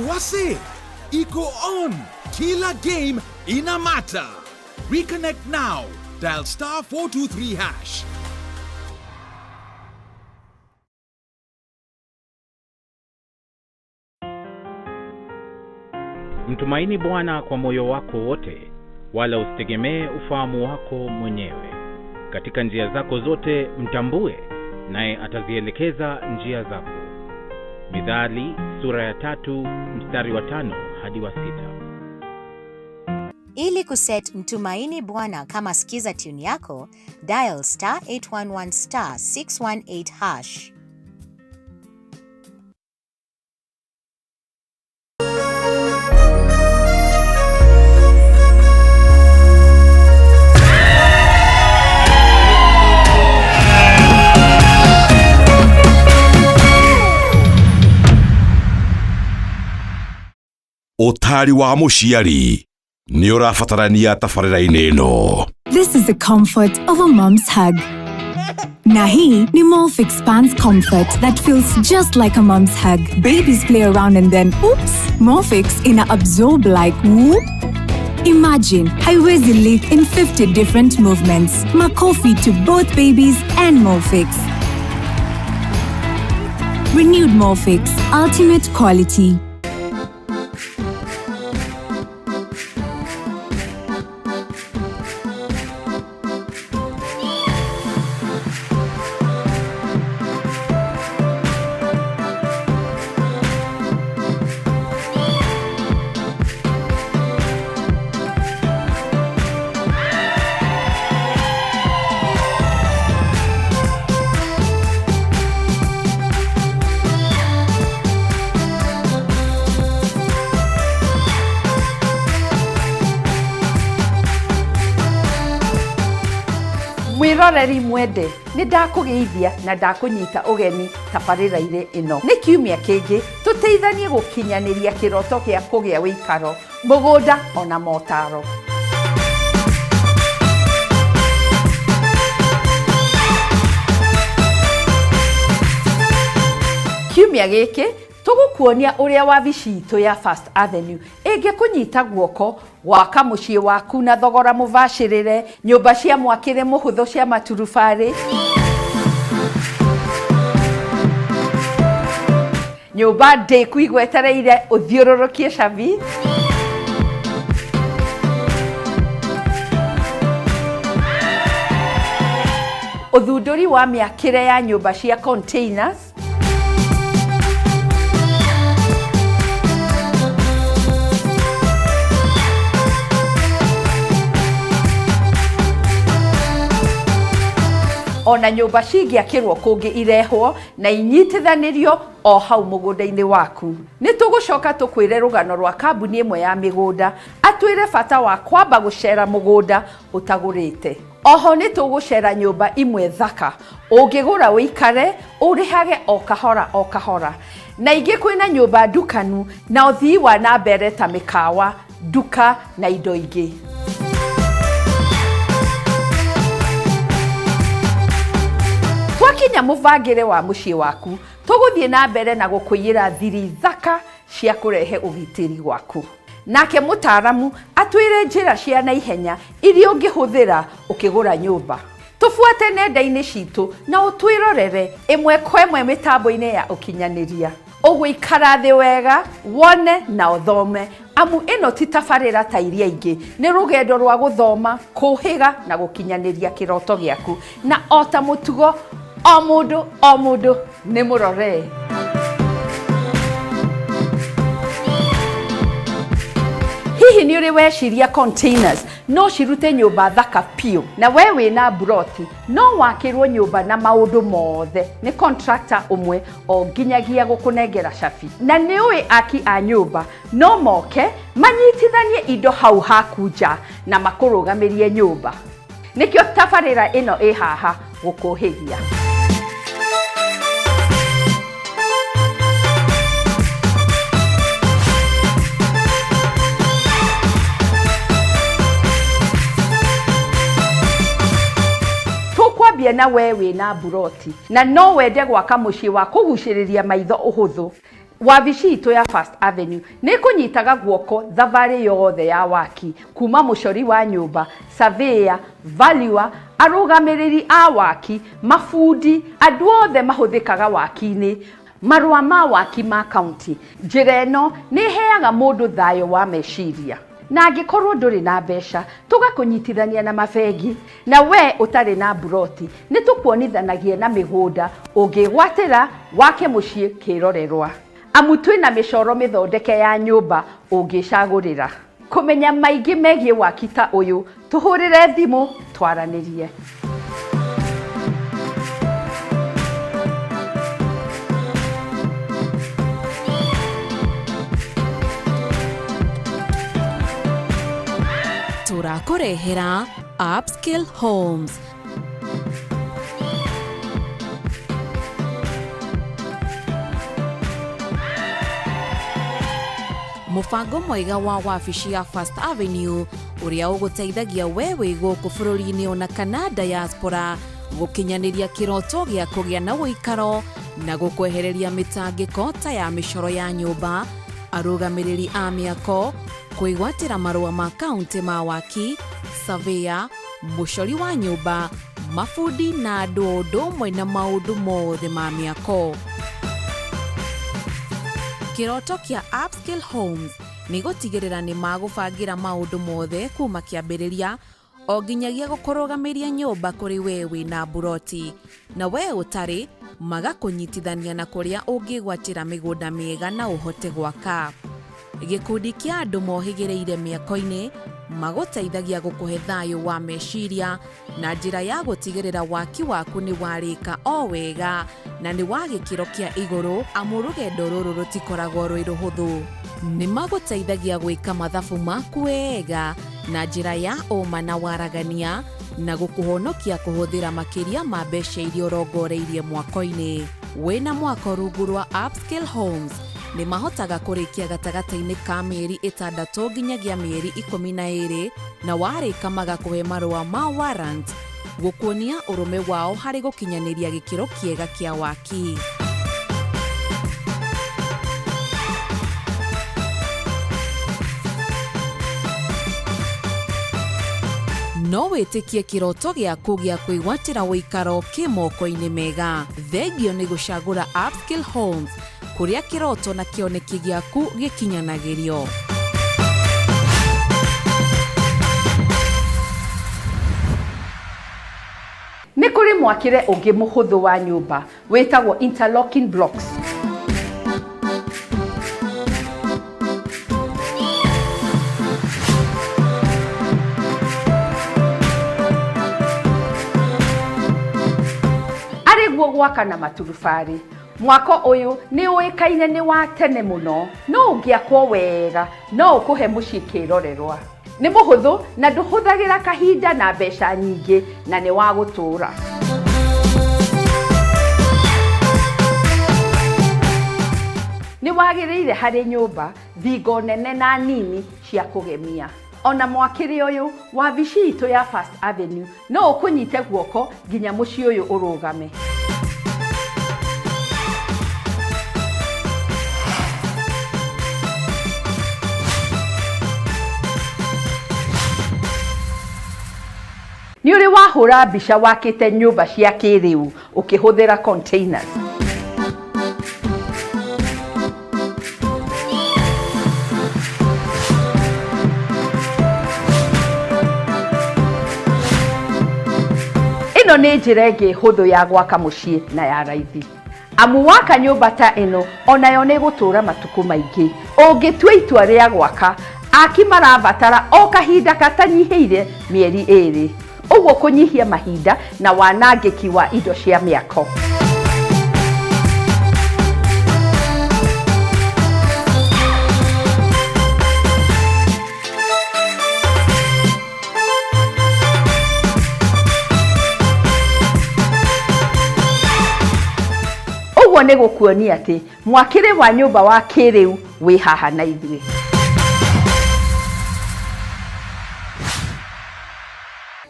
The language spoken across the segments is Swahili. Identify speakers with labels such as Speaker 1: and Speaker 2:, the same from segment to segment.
Speaker 1: Wase, iko on. Kila game inamata. Reconnect now. Dial *423#.
Speaker 2: Mtumaini Bwana kwa moyo wako wote, wala usitegemee ufahamu wako mwenyewe. Katika njia zako zote mtambue, naye atazielekeza njia zako. Mithali sura ya 3 mstari wa 5 hadi wa 6.
Speaker 3: Ili kuset Mtumaini Bwana kama skiza tune yako, dial *811*618#.
Speaker 4: Otari wa muciari ni urafatarania tafarira-ini ino.
Speaker 5: This is the comfort of a mom's hug. Na hii ni Molfix Pants Comfort that feels just like a mom's hug. Babies play around and then oops, Molfix ina absorb like whoop. Imagine haiwezi leak in 50 different movements. Makofi to both babies and Molfix. Renewed Molfix, ultimate quality.
Speaker 6: Mwiroreri mwende, ni ndakugeithia na ndakunyita ugeni tabarĩra-inĩ ĩno. Nĩ kiumia kĩngĩ tũteithanie gũkinyanĩria kĩroto gĩa kũgĩa wĩikaro, mũgũnda ona motaro. Kiumia gĩkĩ tugukuonia ũrĩa wabici itũ ya First Avenue ĩngĩkũnyita guoko gwaka mũciĩ waku na thogora mũbacĩrĩre, nyũmba cia mwakĩre mũhũthũ cia maturubarĩ, nyũmba ndĩku igwetereire ũthiũrũrũkie cabi, ũthundũri wa mĩakĩre ya nyũmba cia containers, ona nyũmba cingĩakĩrwo kũngĩ irehwo na inyitithanĩrio o hau mũgũnda-inĩ waku. Nĩ tũgũcoka tũkwĩre rũgano rwa kambuni ĩmwe ya mĩgũnda atwĩre bata wa kwamba gũcera mũgũnda ũtagũrĩte. Oho nĩ tũgũcera nyũmba imwe thaka ũngĩgũra wĩikare ũrĩhage o kahora o kahora. Na ingĩ kwĩna nyũmba ndukanu na ũthii wa na mbere ta mĩkawa, nduka na indo ingĩ. Twakinya mũbangĩre wa mũciĩ waku, tũgũthiĩ na mbere na gũkũiyĩra thiri thaka cia kũrehe ũgitĩri gwaku. Nake mũtaaramu atwĩre njĩra cia naihenya iria ũngĩhũthĩra ũkĩgũra nyũmba. Tũbuate nenda-inĩ citũ na ũtwĩrorere ĩmwe kwa ĩmwe mĩtambo-inĩ ya ũkinyanĩria. Ũgũikara thĩ wega, wone na ũthome, amu ĩno ti tabarĩra ta iria ingĩ. Nĩ rũgendo rwa gũthoma, kũhĩga na gũkinyanĩria kĩroto gĩaku. Na o ta mũtugo, o mũndũ nĩ mũrore. Hihi nĩ ũrĩ weciria containers no cirute nyũmba thaka piũ, na we wĩna buroti no wakĩrwo nyũmba na maũndũ mothe nĩ contractor ũmwe o nginyagia gũkũnengera cabi. Na nĩ ũĩ aki a nyũmba no moke manyitithanie indo hau haku nja na makũrũgamĩrie nyũmba. Nĩkĩo tabarĩra ĩno ĩ haha gũkũhĩgia. Tukwambia na we wĩna buroti na no wende gwaka mũciĩ wa kũgucĩrĩria maitho ũhũthũ. wabici itũ ya First Avenue nĩ kũnyitaga guoko thabarĩ yothe ya waki kuma mũcori wa nyũmba, surveyor, valuer, arũgamĩrĩri a waki, mabundi, andũ othe mahũthĩkaga waki-inĩ, marũa ma waki ma county. Njĩra ĩno nĩ ĩheaga mũndũ thayũ wa meciria. Na angĩkorwo ndũrĩ na mbeca, tũgakũnyitithania na mabengi, na we ũtarĩ na buroti, nĩ tũkuonithanagia na mĩgũnda ũngĩgwatĩra wake mũciĩ kĩrorerwa. Amu twĩna mĩcoro mĩthondeke ya nyũmba ũngĩcagũrĩra. Kũmenya maingĩ megiĩ waki ta ũyũ, tũhũrĩre thimũ twaranĩrie.
Speaker 7: Tũrakũrehera Upscale Homes. Mũbango mwega wa wabici ya First Avenue ũrĩa ũgũteithagia we wĩ gũkũ bũrũri-inĩ ona kana diaspora gũkinyanĩria kĩroto gĩa kũgĩa na ũikaro na gũkwehereria mĩtangĩko ta ya mĩcoro ya nyũmba, arũgamĩrĩri a mĩako, kwĩgwatĩra marũa ma kaunti ma waki, surveyor, mũcori wa nyũmba, mabundi na andũ ũndũ ũmwe na maũndũ mothe ma mĩako. Kĩroto kĩa Upscale Homes nĩ gũtigĩrĩra nĩ magũbangĩra maũndũ mothe kuma kĩambĩrĩria o nginyagia gũkũrũgamĩria nyũmba kũrĩ we wĩna buroti, na we ũtarĩ magakũnyitithania na kũrĩa ũngĩgwatĩra mĩgũnda mĩega na ũhote gwaka. Gĩkundi kĩa andũ mohĩgĩrĩire mĩako-inĩ magũteithagia gũkũhe thayũ wa meciria na njĩra ya gũtigĩrĩra waki waku nĩ warĩka o wega na nĩ wa gĩkĩro kĩa igũrũ, amu rũgendo rũrũ rũtikoragwo rwĩ rũhũthũ. Nĩ magũteithagia gwĩka mathabu maku wega na njĩra ya ũma na waragania na gũkũhonokia kũhũthĩra makĩria ma mbeca iria ũrongoreirie mwako-inĩ. Wĩna mwako rungu rwa Upscale Homes nĩ mahotaga kũrĩkia gatagatĩ-inĩ ka mĩeri 6 nginyagia mĩeri 12 na warĩka magakũhe marũa ma warrant gũkuonia ũrũme wao harĩ gũkinyanĩria gĩkĩro kĩega kĩa waki. No wĩtĩkie kĩroto gĩaku gĩa kwĩgwatĩra ũikaro kĩ moko-inĩ mega. Thengio nĩ gũcagũra Upscale Homes kũrĩa kĩroto na kĩoneki gĩaku gĩkinyanagĩrio.
Speaker 6: Nĩ kũrĩ mwakĩre ũngĩ mũhũthũ wa nyũmba wĩtagwo interlocking blocks. Arĩguo gwaka na maturubarĩ. Mwako ũyũ nĩ ũĩkaine nĩ wa tene mũno, no ũngĩakwo wega no ũkũhe mũciĩ kĩrorerwa. Nĩ mũhũthũ na ndũhũthagĩra kahinda na mbeca nyingĩ na nĩ wa gũtũũra. Nĩ wagĩrĩire harĩ nyũmba, thingo nene na nini cia kũgemia. Ona mwakĩre ũyũ, wabici itũ ya First Avenue no ũkũnyite guoko nginya mũciĩ ũyũ ũrũgame. Nĩ ũrĩ wahũra mbica wakĩte nyũmba cia kĩrĩu ũkĩhũthĩra containers. Ĩno nĩ njĩra ĩngĩ hũthũ ya gwaka mũciĩ na ya raithi. Amu waka nyũmba ta ĩno onayo nĩ gũtũũra matukũ maingĩ. Ũngĩtua itua rĩa gwaka, aki marabatara o kahinda katanyihĩire mĩeri 2. Ũguo kũnyihia mahinda na wanangĩki wa indo cia mĩako. Ũguo nĩ gũkuonia atĩ mwakĩre wa nyũmba wa kĩrĩu wĩ haha na ithuĩ.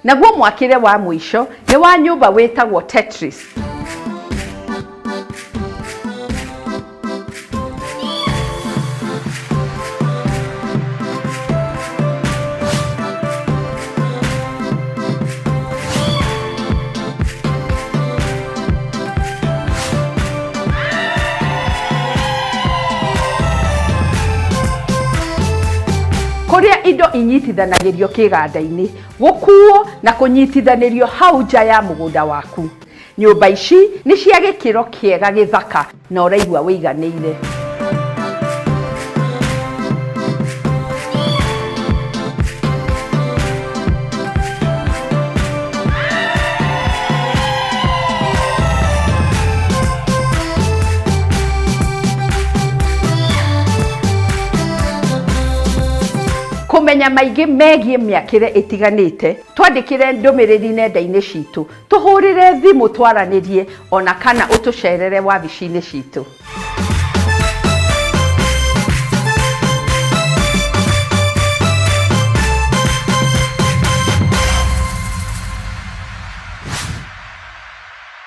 Speaker 6: Naguo mwakĩre wa mũico nĩ wa nyũmba wĩtagwo Tetris. kuria indo inyitithanagirio kiganda-ini gukuo na kunyitithanirio hau nja ya mugunda waku. Nyumba ici ni cia gikiro kiega githaka na uraigua wiganiire. Kumenya maingĩ megiĩ mĩakĩre ĩtiganĩte, twandĩkĩre ndũmĩrĩri nenda-inĩ citũ, tũhũrĩre thimũ twaranĩrie, ona kana ũtũcerere wabici-inĩ citũ.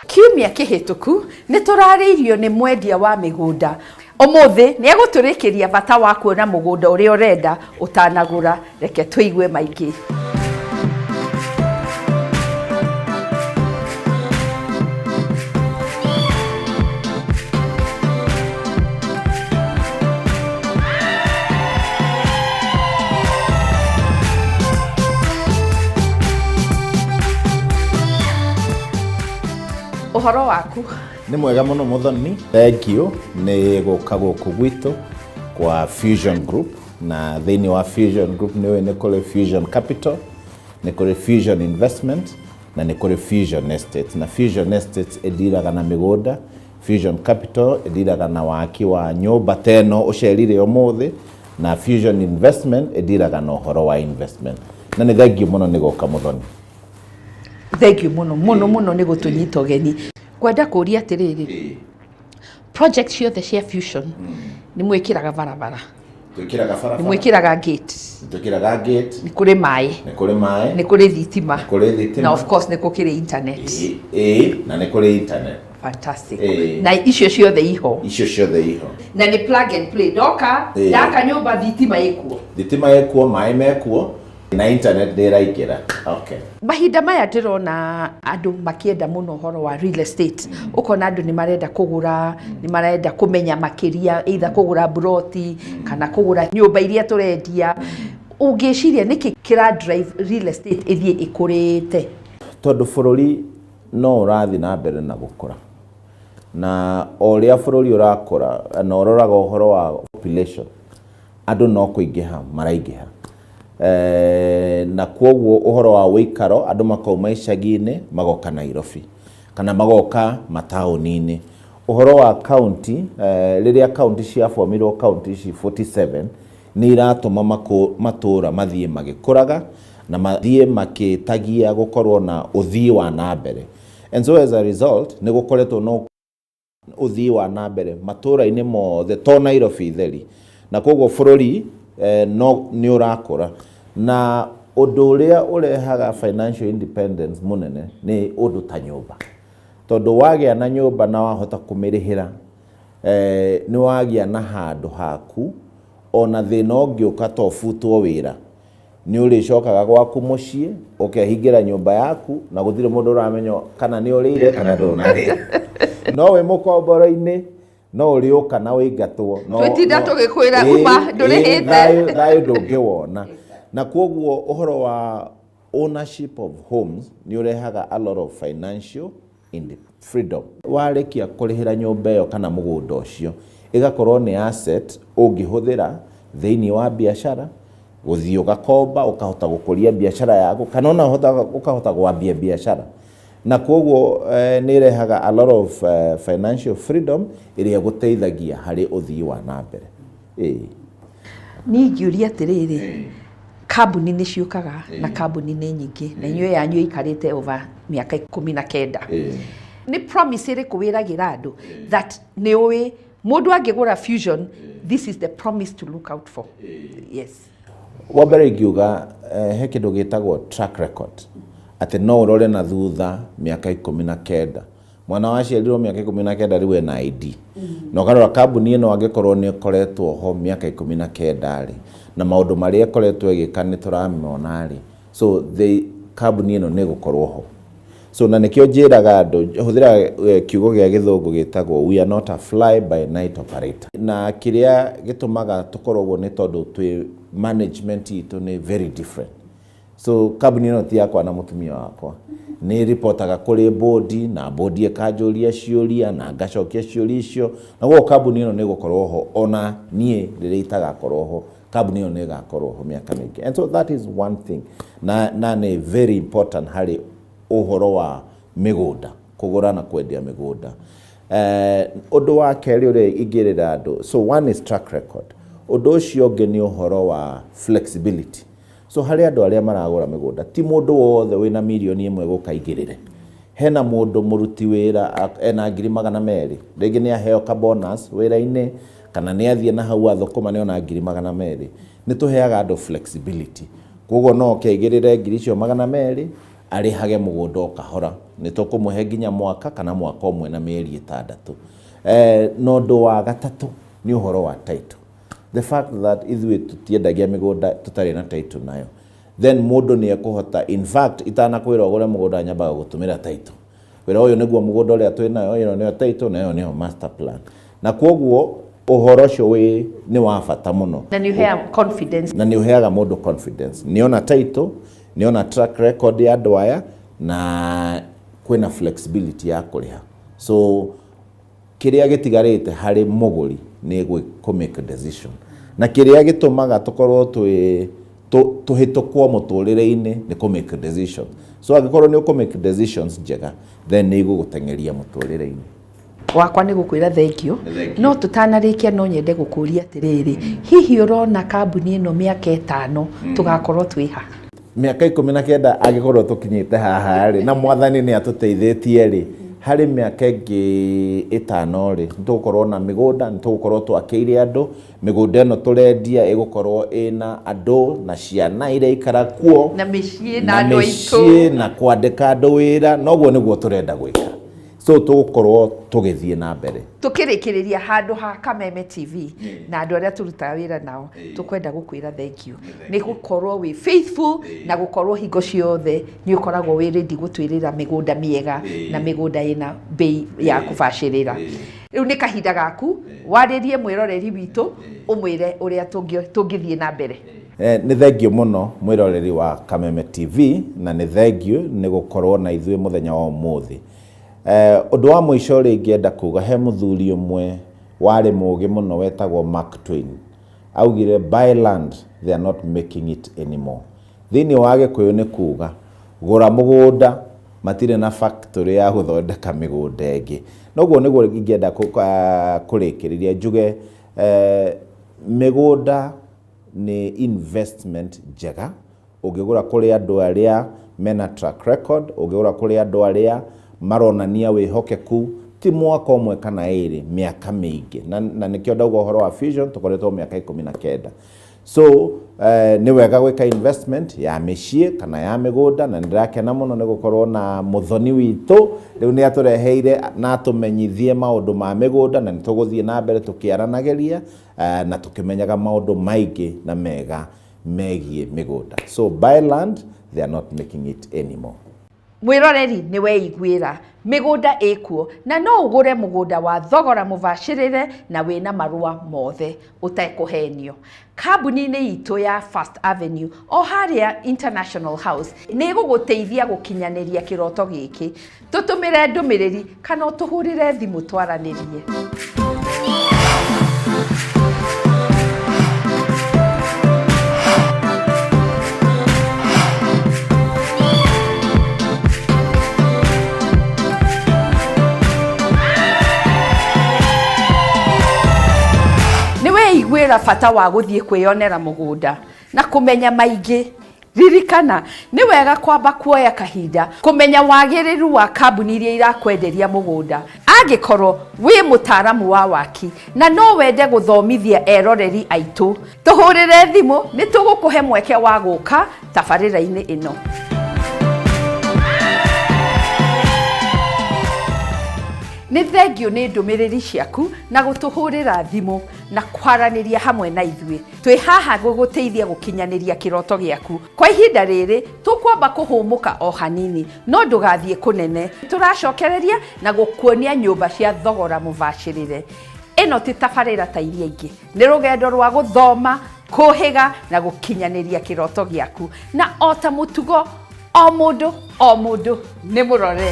Speaker 6: Kiumia kĩhĩtũku nĩ tũrarĩirio nĩ mwendia wa mĩgũnda. Ũmũthĩ nĩ egũtũrĩkĩria bata wa kuona mũgũnda ũrĩa ũrenda ũtanagũra. Reke tũigue maingĩ. Ũhoro waku?
Speaker 8: Nĩ mwega mũno Muthoni. Thank you. Nĩ gũka gũkũ gwitũ kwa Fusion Group, na thĩinĩ wa Fusion Group nĩ kũrĩ Fusion Capital, nĩ kũrĩ Fusion Investment, na nĩ kũrĩ Fusion Estates. Na Fusion Estates ĩdiraga na mĩgũnda, Fusion Capital ĩdiraga na waki wa nyũmba teno ũcerire ũmũthĩ, na Fusion Investment ĩdiraga na ũhoro wa investment. Na nĩ thank you mũno nĩ gũka Muthoni.
Speaker 6: Thank you mũno nĩ gũtũnyita ũgeni. Kwenda kũria atiriri, project ciothe cia Fusion nĩ mwĩkĩraga barabara, nĩ mwĩkĩraga gate, nĩ kũrĩ maĩ, nĩ kũrĩ thitima, na of course nĩ kũrĩ internet.
Speaker 8: Na nĩ kũrĩ internet.
Speaker 6: Fantastic. Na icio ciothe iho. Na nĩ plug and play. Doka yaka nyũmba thitima ĩkuo,
Speaker 8: maĩ mekuo, na internet ndĩraingĩra. Okay.
Speaker 6: Mahinda maya ndĩrona andũ makĩenda mũno ũhoro wa real estate. Ũkona andũ nĩ marenda kũgũra, nĩ marenda kũmenya makĩria, either kũgũra broti kana kũgũra nyũmba iria tũrendia. Ũngĩciria nĩkĩ kĩra drive real estate ĩthiĩ ĩkũrĩte?
Speaker 8: Tondũ bũrũri no ũrathiĩ na mbere na gũkũra, na o ũrĩa bũrũri ũrakũra na ũroraga ũhoro wa population, andũ no kũingĩha maraingĩha. Na kwoguo ũhoro wa wĩikaro andũ makauma icagi-inĩ magoka Nairobi kana magoka mataũni-inĩ. Ũhoro wa county, rĩrĩa county ciabomirwo county ici 47 nĩ iratũma matũra mathiĩ magĩkũraga na mathiĩ makĩtagia gũkorwo na ũthii wa nambere. And so as a result nĩ gũkoretwo no ũthii wa nambere matũra-inĩ mothe to Nairobi theri, na kwoguo bũrũri no nĩ ũrakũra. Na ũndũ ũrĩa ũrehaga financial independence mũnene nĩ ũndũ ta nyũmba. Tondũ wagĩa na nyũmba na wahota kũmĩrĩhĩra, nĩ wagĩa na handũ haku, ona thĩna ũngĩũka to butwo wĩra, nĩ ũrĩcokaga gwaku mũciĩ ũkehingĩra nyũmba yaku na gũtirĩ mũndũ ũramenya kana nĩ ũrĩire kana ndũnarĩa. No wĩ mũkomboro-inĩ no ũrĩũka na wĩingatwo,
Speaker 6: twĩtinda tũgĩkwĩra uma ndũrĩhĩte,
Speaker 8: thayũ ndũngĩwona. Na kwoguo ũhoro wa ownership of homes nĩ ũrehaga a lot of financial freedom. Warĩkia kũrĩhĩra nyũmba ĩyo kana mũgũnda ũcio, ĩgakorwo nĩ asset ũngĩhũthĩra thĩinĩ wa biacara, gũthiĩ ũgakomba ũkahota gũkũria biacara yaku, kana ona ũkahota gwambia biacara. Na kwoguo nĩ irehaga a lot of financial freedom ĩrĩa gũteithagia harĩ ũthii wa nambere.
Speaker 6: Niĩ ngĩũria atĩrĩrĩ, kambuni nĩ ciũkaga na kambuni nĩ nyingĩ, na inyuĩ yanyu ikarĩte over mĩaka 19. Nĩ promise ĩrĩkũ wĩragĩra andũ that nĩ ũĩ mũndũ angĩgũra Fusion, this is the promise to look out for? Yes.
Speaker 8: Wambere ingiuga he kĩndũ gĩtagwo track record, atĩ no ũrore na thutha mĩaka 19. Mwana waciarirwo mĩaka 19 rĩu ena ID. Na ũkarora kambuni ĩno angĩkorwo nĩ ĩkoretwo ho mĩaka 19 rĩ, na maũndũ marĩa ĩkoretwo ĩgĩka nĩ tũramona rĩ, so kambuni ĩno nĩ gũkorwo ho. So na nikio njiraga andu huthira kiugo gia githungu gitagwo we are not a fly by night operator. Na kiria gitumaga tukorwo ni tondu twi management itu ni very different. So kabuni no ti yakwa na mutumia wakwa ni reportaga kuri bodi na bodi ekajuria ciuria na ngacokia ciuria icio na go kabuni no ni gukorwo ho ona nie riritaga korwo ho kabuni no ni gakorwo ho miaka mingi. And so that is one thing na ni very important hari uhoro wa migunda kugura na kwendia migunda. Undu wa keri uri igirira andu, so one is track record, undu ucio ungi ni uhoro wa flexibility. So hari andu aria maragura migunda ti mundu wothe wina milioni 1 gukaigirire. Hena mundu muruti wira ena 200,000 rigi ni aheo ka bonus wira-ini kana ni athie na hau athukuma ni ona 200,000. Ni tuheaga andu flexibility, koguo no keigirire 200,000 arihage mugunda okahora ni tukumuhe nginya mwaka kana mwaka umwe na mieri 6. No ndu wa gatatu ni uhoro wa title. The fact that ithui tutiendagia migunda tutari na title nayo, then mundu ni ekuhota, in fact itana kwira ugure mugunda nyambaga gutumira title, wira uyu niguo mugunda uria twi nayo, ino niyo title nayo niyo master plan, na koguo uhoro ucio wi ni wa bata muno
Speaker 6: na ni uheaga confidence,
Speaker 8: na ni uheaga mundu confidence. Niona title, niona track record ya andu aya na kwina flexibility ya kuriha. So kiria gitigarite hari muguri ni ku make a decision, na kiria gitumaga tukorwo tuhitukwo muturire-ini ni ku make a decision. So agikorwo ni ku make decisions njega, then ni gugutengeria muturire-ini
Speaker 6: wakwa ni gukwira thank you. No tutanarikia no nyende gukuria atiriri, hihi urona kambuni ino miaka 5 tugakorwo twiha?
Speaker 8: Miaka 19 agikorwo tukinyite haha ri na mwathani ni atuteithitie ri hari miaka ingi 5 ri nitugukorwo na migunda, nitugukorwo twakiire andu migunda ino turendia igukorwo ina andu na ciana iria ikara kuo
Speaker 6: na micii na andu aitu
Speaker 8: na kwandika andu wira, noguo niguo turenda gwika. So tugukorwo tugithie na mbere
Speaker 6: tukirikiriria handu ha Kameme TV na andu aria turutaga wira nao tukwenda gukwira thank you ni gukorwo wi faithful na gukorwo hingo ciothe ni ukoragwo wi ready gutwirira migunda miega na migunda ina bei ya kubashirira. Riu ni kahinda gaku waririe mwiroreri witu umwire uria tungithie na mbere.
Speaker 8: Ni thengio muno mwiroreri wa Kameme TV na ni thengio ni gukorwo na ithuĩ muthenya wa umuthi. Undu wa mwisho ri ngienda kuga he muthuri umwe wari mugi muno wetagwo Mark Twain augire buy land, they are not making it anymore. Thini wa Gikuyu ni kuga gura mugunda, matire na factory ya guthondeka migunda ingi. Noguo niguo ngienda kurikiriria njuge migunda ni investment njega ungigura kuri andu aria mena track record, ungigura kuri andu aria maronania wihokeku ti mwaka umwe kana iri miaka mingi na nikio ndauga uhoro wa vision tukoretwo miaka 19. So ni wega gwika investment ya micii kana ya migunda, na ndirakena muno ni gukorwo na Muthoni witu riu ni atureheire na atumenyithie maundu ma migunda na nituguthie na mbere tukiaranageria na tukimenyaga maundu maingi na mega megie migunda. So buy land, they are not making it anymore.
Speaker 6: Mwiroreri ni weiguira migunda ikuo na no ugure mugunda wa thogora mubashirire na wina marua mothe utekuhenio. Kambuni-ini itu ya First Avenue o haria International House ni guguteithia gukinyaniria kiroto giki. Tutumire ndumiriri kana utuhurire thimu twaranirie. Igwira fata wa guthie kwiyonera mugunda na kumenya maingi. Ririkana ni wega kwamba kuoya kahinda kumenya wagiriru wa kambuni iria irakwenderia mugunda. Angikorwo wi mutaramu wa waki na no wende guthomithia eroreri aitu, tuhurire thimu ni tugukuhe mweke wa guka tabarira-ini ino. nĩ thengio nĩ ndũmĩrĩri ciaku na gũtũhũrĩra thimũ na kwaranĩria hamwe na ithuĩ. Twĩ haha gũgũteithia gũkinyanĩria kĩroto gĩaku. Kwa ihinda rĩrĩ tũkwamba kũhũmũka o hanini, no ndũgathiĩ kũnene. Tũracokereria na gũkuonia nyũmba cia thogora mũbacĩrĩre. Ĩno ti tabarĩra ta iria ingĩ, nĩ rũgendo rwa gũthoma, kũhĩga na gũkinyanĩria kĩroto gĩaku. Na o ta mũtugo, o mũndũ nĩ mũrore.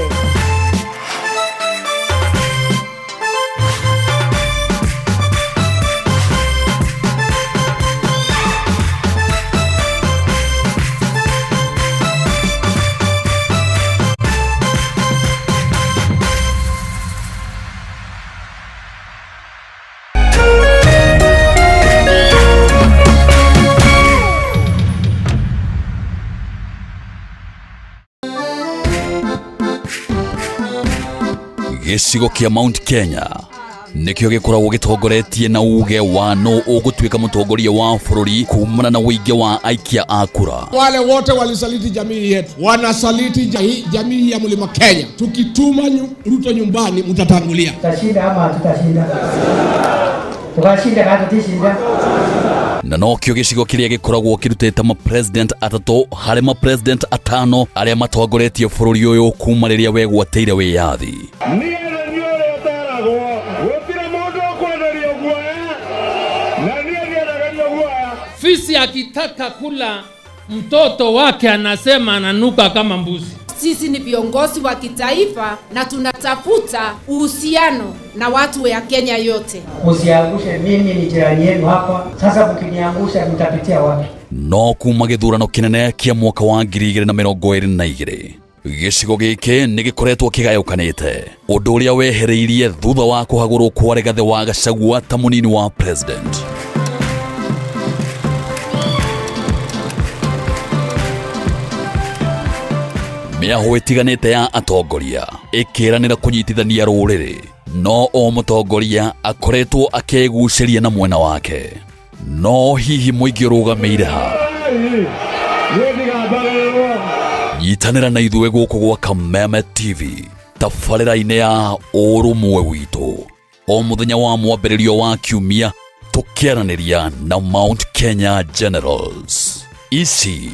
Speaker 4: Gĩcigo kĩa Mount Kenya nĩkĩo gĩkoragwo gĩtongoretie na uge wa no ũgũtuĩka mũtongoria wa bũrũri kumana na wĩingĩ wa aikia a kura.
Speaker 9: Wale wote walisaliti jamii yetu wanasaliti jamii ya Mlima Kenya. Tukituma Ruto nyumbani mtatangulia.
Speaker 10: Tutashinda ama tutashinda? Tukashinda kama tutashinda.
Speaker 4: Na nokĩo gĩcigo kĩrĩa gĩkoragwo kĩrutĩte ma-president atatũ harĩ ma-president atano arĩa matongoretie bũrũri ũyũ kuma rĩrĩa wegwatĩire wĩyathi.
Speaker 11: Fisi akitaka kula mtoto wake anasema ananuka kama mbuzi.
Speaker 12: Sisi ni viongozi wa kitaifa na tunatafuta uhusiano na watu wa Kenya yote.
Speaker 10: Usiangushe, mimi ni jirani yenu hapa. Sasa mkiniangusha mtapitia wapi?
Speaker 4: No kuma gĩthurano kĩnene kĩa mwaka wa 2022 gĩcigo gĩkĩ nĩ gĩkoretwo kĩgayũkanĩte, ũndũ ũrĩa wehereirie thutha wa kũhagũrwo kwa Rigathi wa Gachagua ta mũnini wa president. Mĩaho ĩtiganĩte ya atongoria ĩkĩranĩra kũnyitithania rũrĩrĩ, no o mũtongoria akoretwo akĩgucĩria na mwena wake. No hihi mũingĩ ũrũgamĩire ha? Nyitanĩra na ithuĩ gũkũ gwa Kameme TV tabarĩra-inĩ ya ũrũmwe witũ, o mũthenya wa mwambĩrĩrio wa kiumia tũkĩaranĩria na Mount Kenya Generals. Ici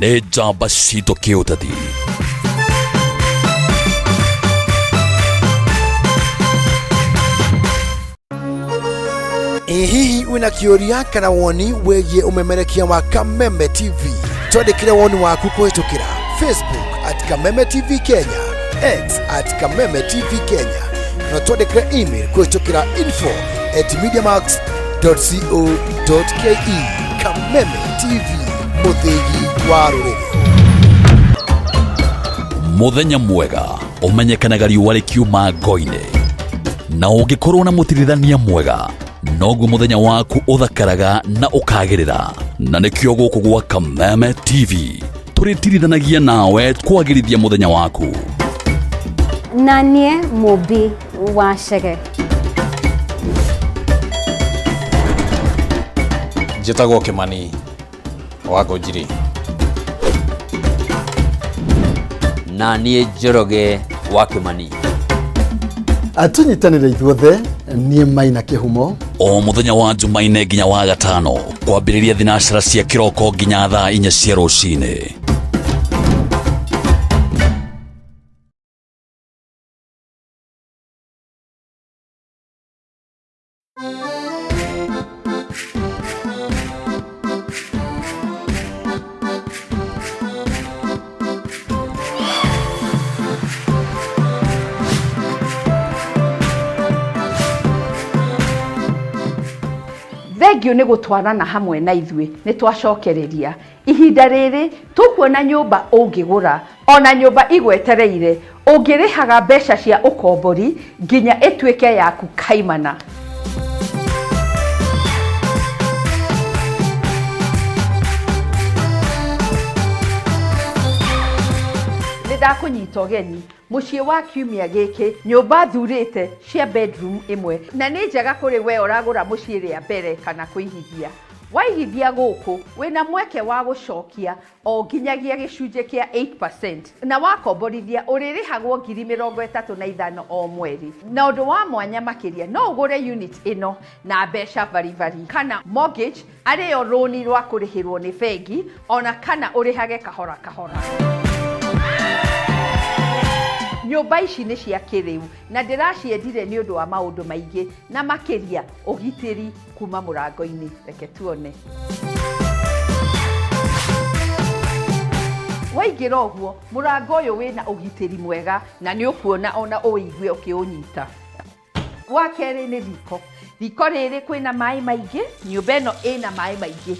Speaker 4: nĩ njamba citũ kĩũteti.
Speaker 13: Hihi wina kĩũria kana woni wĩgiĩ ũmemerekia wa Kameme TV? Twandĩkĩre woni waku kũhĩtũkĩra Facebook @Kameme TV Kenya, X @Kameme TV Kenya, na twandĩkĩre email kũhĩtũkĩra info@mediamax.co.ke. Kameme TV, mũthĩgi wa rũrĩrĩ.
Speaker 4: Mũthenya mwega ũmenyekanaga riũa rĩkiuma ngo-inĩ, na ũngĩkorwo na mũtirithania mwega noguo mũthenya waku ũthakaraga na ũkagĩrĩra. Na nĩkĩo gũkũ gwa Kameme TV tũrĩtirithanagia nawe kwagĩrithia mũthenya waku.
Speaker 14: Na niĩ mũmbi wa Chege.
Speaker 15: Njĩtagwo Kĩmani wa Ngũnjiri.
Speaker 16: Na niĩ Njoroge wa Kĩmani.
Speaker 13: Atunyitanĩre ithuothe, niĩ Maina Kĩhumo.
Speaker 4: O mũthenya wa Jumaine nginya wa Gatano kwambĩrĩria thinacara cia kĩroko nginya thaa 4 cia rũcinĩ.
Speaker 6: Thengio nĩ gũtwarana hamwe na ithuĩ, nĩ twacokereria. Ihinda rĩrĩ tũkuona nyũmba ũngĩgũra, ona nyũmba igwetereire, ũngĩrĩhaga mbeca cia ũkombori nginya ĩtuĩke yaku kaimana. Nĩndakũnyita ũgeni mũciĩ wa kiumia gĩkĩ, nyũmba thurĩte cia bedroom ĩmwe, na nĩ njega kũrĩ we ũragũra mũciĩ rĩa mbere kana kũigithia. waigithia gũkũ wĩna mweke wa gũcokia o nginyagia gĩcunjĩ kĩa 8%, na wakomborithia ũrĩrĩhagwo 35,000 o mweri. Na ũndũ wa mwanya makĩria no ũgũre unit ĩno na mbeca barivari, kana mortgage arĩyo rũni rwa kũrĩhĩrwo nĩ bengi, ona kana ũrĩhage kahora kahora. Nyũmba ici nĩ cia kĩrĩu na ndĩraciendire nĩ ũndũ wa maũndũ maingĩ, na makĩria ũgitĩri kuma mũrango-inĩ. Reke tuone. Waingĩra ũguo mũrango ũyũ wĩna ũgitĩri mwega na nĩ ũkuona ona ũigue ũkĩũnyita. Wa kerĩ nĩ riko. Riko rĩrĩ kwĩna maĩ maingĩ, nyũmba ĩno ĩna maĩ maingĩ.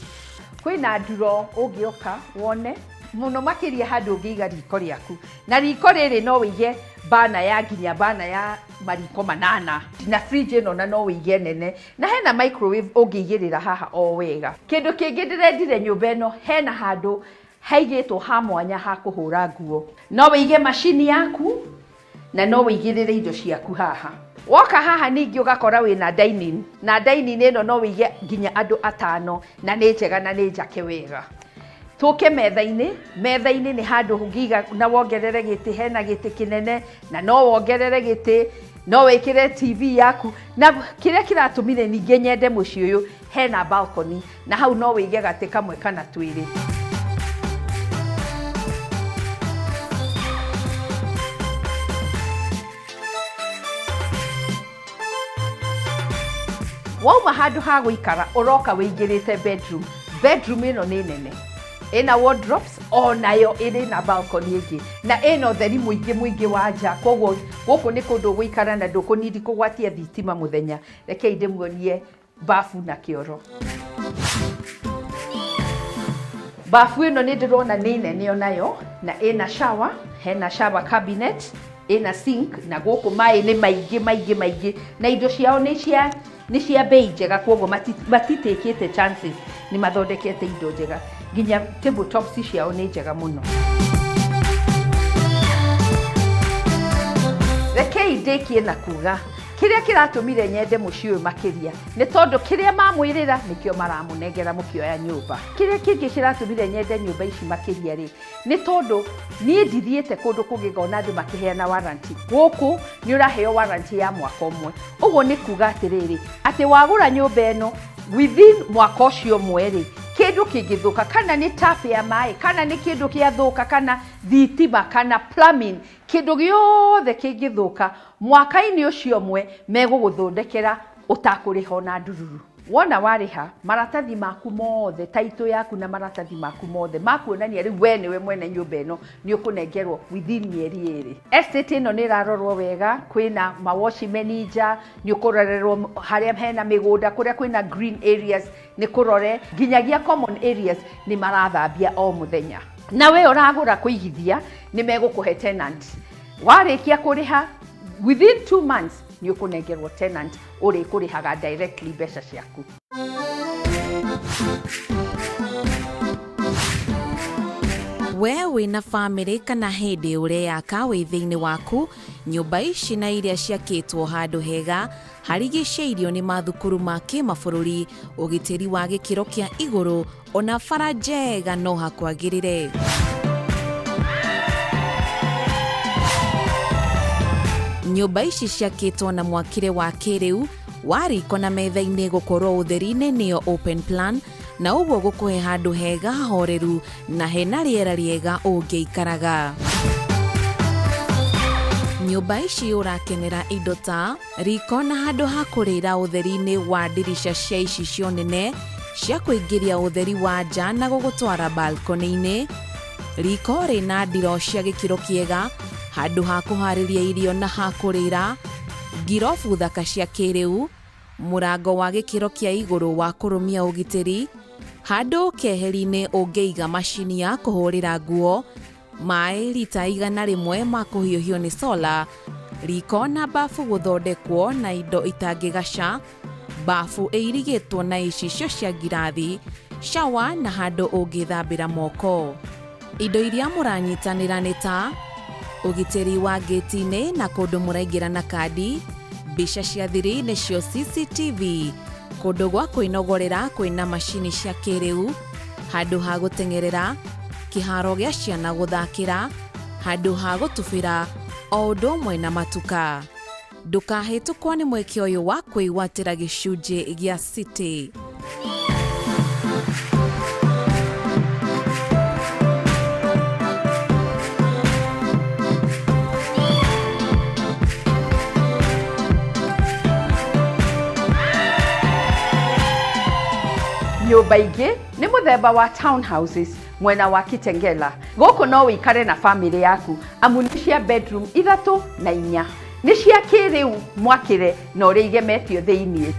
Speaker 6: Kwĩna nduro ũngĩoka wone mũno makĩria handũ ũngĩiga riko rĩaku. Na riko rĩrĩ no wĩige bana ya nginya bana ya mariko 8, na fridge ĩno na no wĩige nene, na hena microwave ũngĩigĩrĩra haha o wega. Kĩndũ kĩngĩ ndĩrendire nyũmba ĩno, hena handũ haigĩtwo ha mwanya ha kũhũra nguo. No wĩige macini yaku na no wĩigĩrĩre indo ciaku haha. Woka haha ningĩ ũgakora wĩna dining, na dining ĩno no wĩige nginya andũ 5 na nĩ njega na nĩ njake wega. Tũke metha-inĩ. Metha-inĩ nĩ handũ ũngĩiga na wongerere gĩtĩ, hena gĩtĩ kĩnene na no wongerere gĩtĩ, no wĩkĩre TV yaku, na kĩrĩa kĩratũmire ningĩ nyende mũciĩ ũyũ, hena balcony na hau no wĩige gatĩ kamwe kana twĩrĩ. Wauma handũ ha gũikara ũroka wĩingĩrĩte bedroom. Bedroom ĩno nĩ nene, ĩna wardrobes, onayo ĩrĩ na balcony ĩngĩ, na ĩna ũtheri mũingĩ wa nja, koguo gũkũ nĩ kũndũ gũikara na ndũkũnidi kũgwatia thitima mũthenya. Rekei ndĩmuonie bafu na kĩoro. Bafu ĩno nĩ ndĩrona nĩ nene onayo, na ĩna shower, hena shower cabinet, ĩna sink, na gũkũ maĩ nĩ maingĩ, na indo ciao nĩ cia bei njega, koguo matitĩkĩte chances, nĩ mathondekete indo njega. Nginya tabletops ciao nĩ njega mũno. Rekei ndĩkie na kuga kĩrĩa kĩratũmire nyende mũciĩ ũyũ makĩria nĩ tondũ kĩrĩa mamwĩrĩra nĩkĩo maramũnengera mũkĩoya nyũmba. Kĩrĩa kĩngĩ kĩratũmire nyende nyũmba ici makĩria rĩ, nĩ tondũ niĩ ndithiĩte kũndũ kũngĩ ngona andũ makĩheana warranty. Gũkũ nĩ ũraheo warranty ya mwaka ũmwe. Ũguo nĩ kuga atĩrĩrĩ, atĩ wagũra nyũmba ĩno within mwaka ũcio ũmwe rĩ, kĩndũ kĩngĩthũka, kana nĩ tap ya maĩ, kana nĩ kĩndũ gĩathũka, kana thitima, kana plumbing, kĩndũ gĩothe kĩngĩthũka, mwaka-inĩ ũcio ũmwe megũgũthondekera ũtakũrĩha na ndururu. Wona warĩha, maratathi maku mothe, taitũ yaku na maratathi maku mothe makuonania rĩu we nĩwe mwene nyũmba ĩno nĩ ũkũnengerwo within mĩeri 2. Estate ĩno nĩ ĩrarorwo wega, kwĩna mawashimeni nja, nĩ ũkũrorerwo harĩa hena mĩgũnda, kũrĩa kwĩna green areas nĩ kũrore, nginyagia common areas nĩ marathambia o mũthenya. Na we ũragũra kũigithia nĩ megũkũhe tenant. Warĩkia kũrĩha within 2 months nĩ ũkũnengerwo tenant ũrĩ kũrĩhaga directly mbeca ciaku.
Speaker 7: We wĩna family kana hĩndĩ ũreyaka wĩ thĩinĩ waku, nyũmba ici na iria ciakĩtwo handũ hega harigicĩirio nĩ mathukuru ma kĩmabũrũri, ũgitĩri wa gĩkĩro kĩa igũrũ, ona bara njega no hakwagĩrĩre. Nyũmba ici ciakĩtwo na mwakĩre wa kĩrĩu, wa riko na metha-inĩ gũkorwo ũtheri-inĩ nĩyo open plan, na ũguo gũkũhe handũ hega horeru na hena rĩera rĩega ũngĩikaraga. Nyũmba ici ũrakenera indo ta riko na handũ ha kũrĩra ũtheri-inĩ wa ndirisha cia icicio nene cia kũingĩria ũtheri wa nja na gũgũtwara balcony-inĩ, riko rĩna ndiro cia gĩkĩro kĩega, handũ ha kũharĩria irio na ha kũrĩra, ngirobu thaka cia kĩrĩu, mũrango wa gĩkĩro kĩa igũrũ wa kũrũmia ũgitĩri, handũ keheri-inĩ ũngĩiga macini ya kũhũrĩra nguo, maĩ rita 100 ma kũhiũhio nĩ solar, riko na bafu gũthondekwo na indo itangĩgaca, bafu ĩirigĩtwo na icicio cia ngirathi, shower na handũ ũngĩthambĩra moko. Indo iria mũranyitanĩra nĩ ta ũgitĩri wa gate-inĩ na kũndũ mũraingĩra na kandi, mbica cia thiri nĩcio CCTV, kũndũ gwa kwĩnogorera kwĩna macini cia kĩrĩu, handũ ha gũteng'erera, kĩharo gĩa ciana gũthakĩra, handũ ha gũtubĩra, o ũndũ ũmwe na matuka. Ndũkahĩtũkwo nĩ mweke ũyũ wa kwĩgwatĩra gĩcunjĩ gĩa City.
Speaker 6: Nyũmba ingĩ nĩ mũthemba wa townhouses mwena wa Kitengela. Gũkũ no wĩikare na family yaku amu nĩ cia bedroom 3 na 4. Nĩ cia kĩrĩu mwakĩre na ũrĩa igemetio thĩinĩ.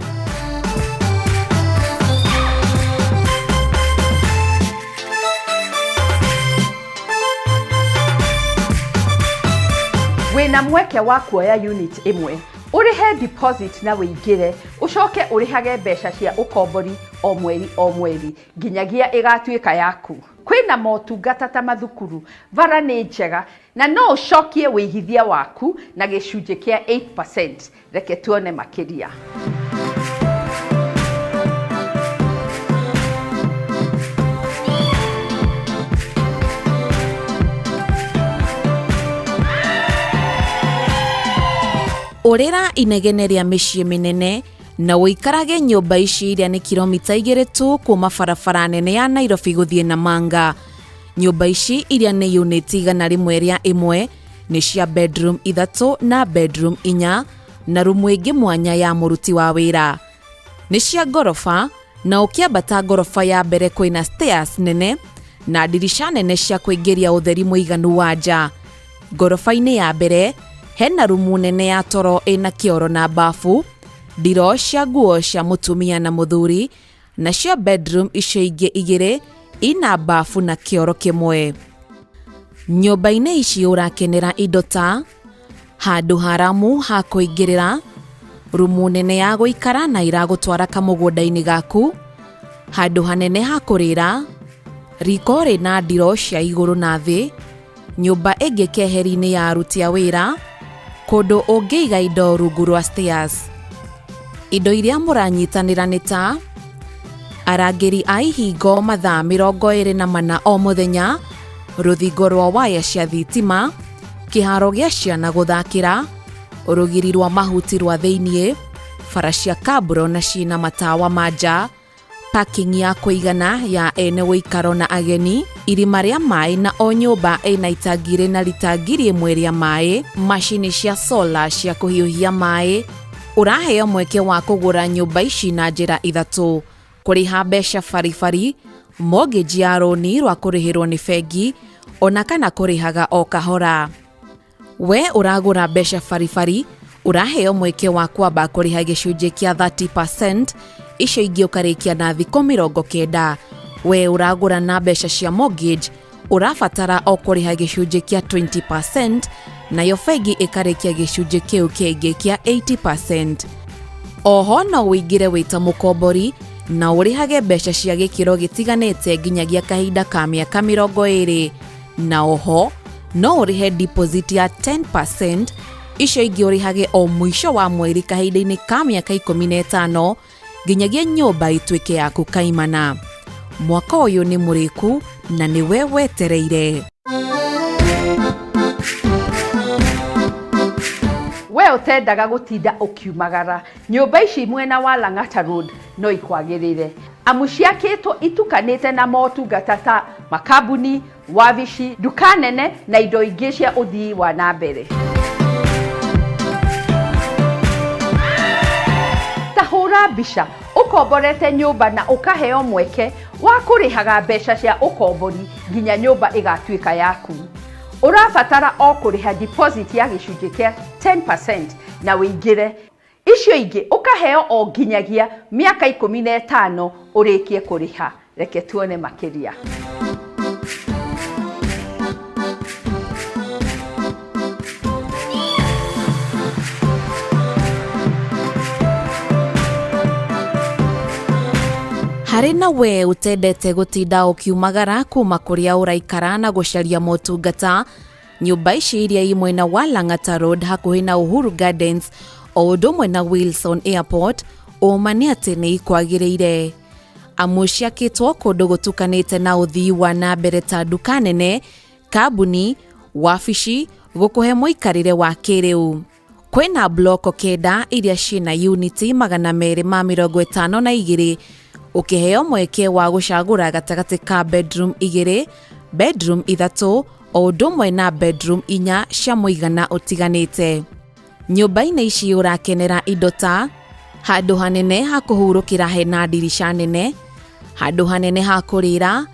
Speaker 6: Wĩna mweke wa kuoya unit ĩmwe, ũrĩhe deposit na wĩingĩre, ũcoke ũrĩhage mbeca cia ũkombori o mweri nginyagia ĩgatuĩka yaku. Kwĩna motungata ta mathukuru, bara nĩ njega na no ũcokie wĩigithia waku na gĩcunjĩ kĩa 8%. Reke tuone makĩria.
Speaker 7: Ũrĩra inegene rĩa mĩciĩ mĩnene na ũikarage nyũmba ici iria nĩ kilomita 2 tu kuma barabara nene ya Nairobi gũthiĩ Namanga. Nyũmba ici iria nĩ unit 100 rĩa ĩmwe nĩ cia bedroom 3 na bedroom 4 na rumu ĩngĩ mwanya ya mũruti wa wĩra. Nĩ cia ngorofa na ũkĩambata ngorofa ya mbere kwĩna stairs nene na dirisha nene cia kũingĩria ũtheri mũiganu wa nja. Ngorofa-inĩ ya mbere hena rumu nene ya toro ĩna kĩoro na bafu, ndiro cia nguo cia mũtumia na mũthuri, na cia bedroom icio ingĩ igĩrĩ ina bafu na kĩoro kĩmwe. Nyũmba-inĩ ici ũrakenera indo ta handũ haramu ha kũingĩrĩra, rumu nene ya gũikara na iragũtwara kamũgũnda-inĩ gaku, handũ hanene ha kũrĩra, riko rĩna ndiro cia igũrũ na thĩ, nyũmba ĩngĩ keheri-inĩ ya aruti a wĩra, kũndũ ũngĩiga indo rungu rwa stairs. Indo iria mũranyitanĩra nĩ ta arangĩri a ihingo mathaa 24 o mũthenya, rũthingo rwa waya cia thitima, kĩharo gĩa ciana gũthakĩra, rũgiri rwa mahuti rwa thĩinĩ, bara cia kaburo na ciina matawa ma nja, parking ya kũigana ya ene wĩikaro na ageni, irima rĩa maĩ na o nyũmba ĩna itangi rĩna lita 1,000 rĩa maĩ, macini cia solar cia kũhiũhia maĩ. Ũraheo mweke wa kũgũra nyũmba ici na njĩra 3: kũrĩha mbeca baribari, mortgage ya roni rwa kũrĩhĩrwo nĩ bengi, ona kana kũrĩhaga o kahora. We ũragũra mbeca baribari, ũraheo mweke wa kwamba kũrĩha gĩcunjĩ kĩa 30%, icio ingĩ ũkarĩkia na thikũ 90. We ũragũra na mbeca cia mortgage, ũrabatara o kũrĩha gĩcunjĩ kĩa 20%, nayo bengi ĩkarĩkia gĩcunjĩ kĩu kĩngĩ kĩa 80%. Oho no ũingĩre wĩta mũkombori na ũrĩhage mbeca cia gĩkĩro gĩtiganĩte nginyagia kahinda ka mĩaka 20. Na oho no ũrĩhe deposit ya 10%, icio ingĩ ũrĩhage o mũico wa mweri kahinda-inĩ ka mĩaka 15 nginyagia nyũmba ĩtuĩke yaku kaimana. Mwaka ũyũ nĩ mũrĩku na nĩ we wetereire.
Speaker 6: We ũtendaga gũtinda ũkiumagara, nyũmba ici mwena wa Lang'ata Road no ikwagĩrĩre amu ciakĩtwo itukanĩte na motungata ta makambuni, wabici, duka nene na indo ingĩ cia ũthii wa na mbere. Tahũra mbica ũkomborete nyũmba na ũkaheo mweke wa kũrĩhaga mbeca cia ũkombori nginya nyũmba ĩgatuĩka yaku. Ũrabatara o kũrĩha deposit ya gĩcunjĩ kĩa 10% na wĩingĩre. Icio ingĩ ũkaheo o nginyagia mĩaka 15 ũrĩkie kũrĩha. Reke tuone makĩria.
Speaker 7: Harĩ na we ũtendete gũtinda ũkiumagara kuma kũrĩa ũraikara na gũcaria motungata, nyũmba ici iria i mwena wa Lang'ata Road hakuhĩ na Uhuru Gardens o ũndũ ũmwe na Wilson Airport ũma nĩ atĩ nĩ ikwagĩrĩire. Amu ciakĩtwo kũndũ gũtukanĩte na ũthii wa na mbere ta nduka nene, kambuni, wabici, gũkũhe mũikarĩre wa kĩrĩu. Kwĩna bloko 9 iria ciĩna uniti 252, ũkĩheo mweke wa gũcagũra gatagatĩ ka bedroom 2, bedroom 3, o ũndũ ũmwe na bedroom 4 cia mũigana ũtiganĩte. Nyũmba-inĩ ici ũrakenera indo ta handũ hanene ha kũhurũkĩra hena ndirisha nene, handũ hanene ha kũrĩra,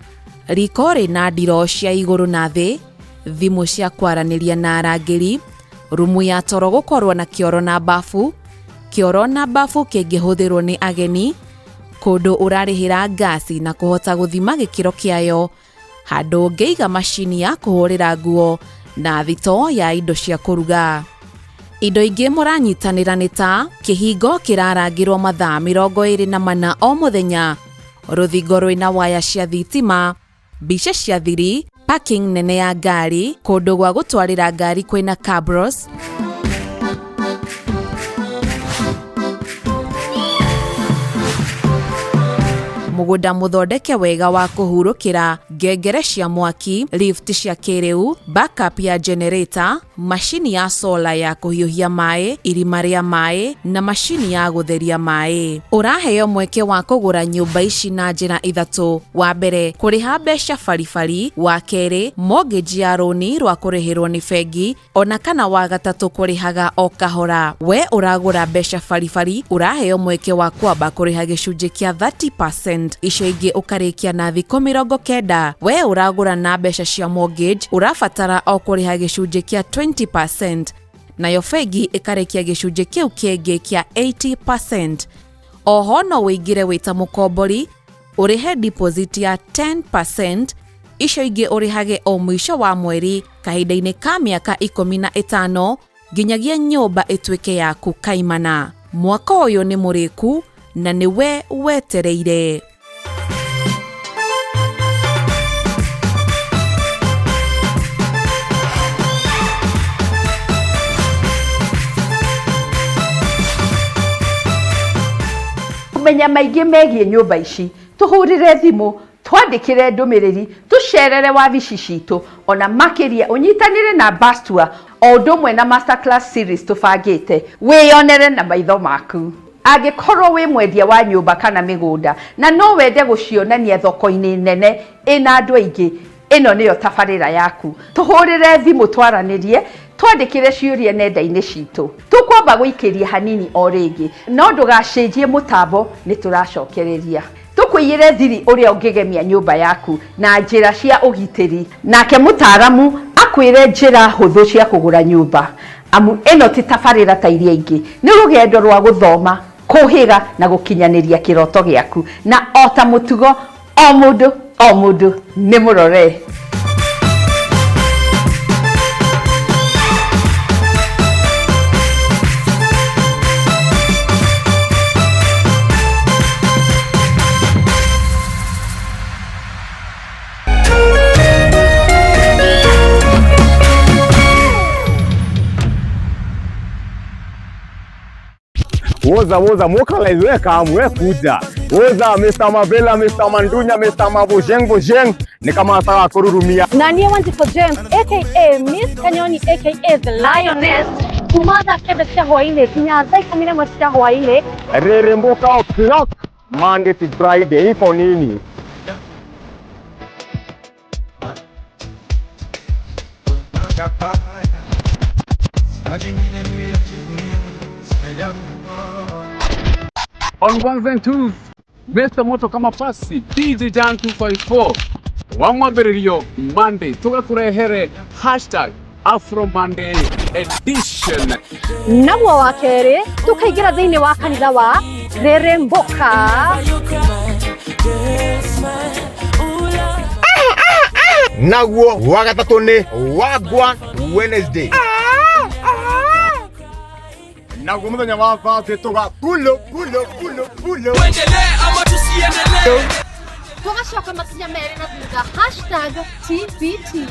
Speaker 7: riko rĩna ndiro cia igũrũ na thĩ, thimũ cia kwaranĩria na arangĩri, rumu ya toro gũkorwo na kĩoro na bafu, kĩoro na bafu kĩngĩhũthĩrwo nĩ ageni, kũndũ ũrarĩhĩra ngasi na kũhota gũthima gĩkĩro kĩayo, handũ ũngĩiga macini ya kũhũrĩra nguo na thito ya indo cia kũruga. Indo ingĩ mũranyitanĩra nĩ ta kĩhingo kĩrarangĩrwo mathaa 24 o mũthenya, rũthingo rwĩna waya cia thitima, mbica cia thiri, parking nene ya ngari, kũndũ gwa gũtwarĩra ngari kwĩna cabros, mũgũnda mũthondeke wega wa kũhurũkĩra, ngengere cia mwaki, lift cia kĩrĩu, backup ya generator, mashini ya solar ya kũhiũhia maĩ, irima rĩa maĩ na mashini ya gũtheria maĩ. Ũraheo mweke wa kũgũra nyũmba ici na njĩra 3. Wa mbere, kũrĩha mbeca baribari. Wa kerĩ, mortgage ya rũni rwa kũrĩhĩrwo nĩ bengi. Ona kana wa gatatũ, kũrĩhaga o kahora. We ũragũra mbeca baribari, ũraheo mweke wa kwamba kũrĩha gĩcunjĩ kĩa 30%. Icio ingĩ ũkarĩkia na thikũ 90. We ũragũra na mbeca cia mortgage, ũrabatara o kũrĩha gĩcunjĩ kĩa 20%. Nayo bengi ĩkarĩkia gĩcunjĩ kĩu kĩngĩ kĩa 80%. Oho no wĩingĩre wĩta mũkombori, ũrĩhe deposit ya 10%. Icio ingĩ ũrĩhage o mũico wa mweri, kahinda-inĩ ka mĩaka 15 nginyagia nyũmba ĩtuĩke yaku kaimana. Mwaka ũyũ nĩ mũrĩku na nĩ we wetereire.
Speaker 6: Kumenya maingĩ megiĩ nyũmba ici, tuhũrĩre thimũ, twandĩkĩre ndũmĩrĩri, tucerere wabici citũ, ona makĩria ũnyitanĩre na bus tour, o ũndũ ũmwe na masterclass series tũbangĩte, wĩyonere na maitho maku. Angĩkorwo wĩ mwendia wa nyũmba kana mĩgũnda na no wende gũcionania thoko-inĩ nene ĩna andũ aingĩ, ĩno nĩyo tabarĩra yaku. Tuhũrĩre thimũ twaranĩrie, twandĩkĩre ciũria nenda-inĩ citũ. Tũkwamba gũikĩria hanini o rĩngĩ, no ndũgacenjie mũtambo, nĩ tũracokereria. Tũkwĩyĩre thiri ũrĩa ũngĩgemia nyũmba yaku na njĩra cia ũgitĩri. Nake mũtaaramu akwĩre njĩra hũthũ cia kũgũra nyũmba. Amu ĩno ti tabarĩra ta iria ingĩ, nĩ rũgendo rwa gũthoma, kũhĩga na gũkinyanĩria kĩroto gĩaku. Na o ta mũtugo, o mũndũ nĩ mũrore.
Speaker 17: Woza mwokalaiweka mwekuja. Woza Mr. Mabela, Mr. Mandunya, Mr. Mabojeng ni kama sawa kururumia.
Speaker 18: Nani Wanjiko James aka Miss Kanyoni aka the Lioness. Kumada kebe cia hwainĩ kinya thaa 11 cia hwainĩ.
Speaker 17: Rĩrĩmbũka o'clock Monday to Friday ipo nini?
Speaker 19: On ones and twos, Mr. Moto kama pasi, DJ Jan 254. Wamwambĩrĩrio Monday, tugakurehere #Afro Monday edition.
Speaker 18: Naguo wa kerĩ, tukaingĩra thĩinĩ wa kanitha wa Rĩrĩmbũka.
Speaker 17: Naguo wa gatatũ nĩ Wagwan Wednesday. Naguo mũthenya wa Thursday tuga pulo. Tuendelee ama tusiendelee?
Speaker 18: Tugacoka makinya merĩ na thutha #TBT.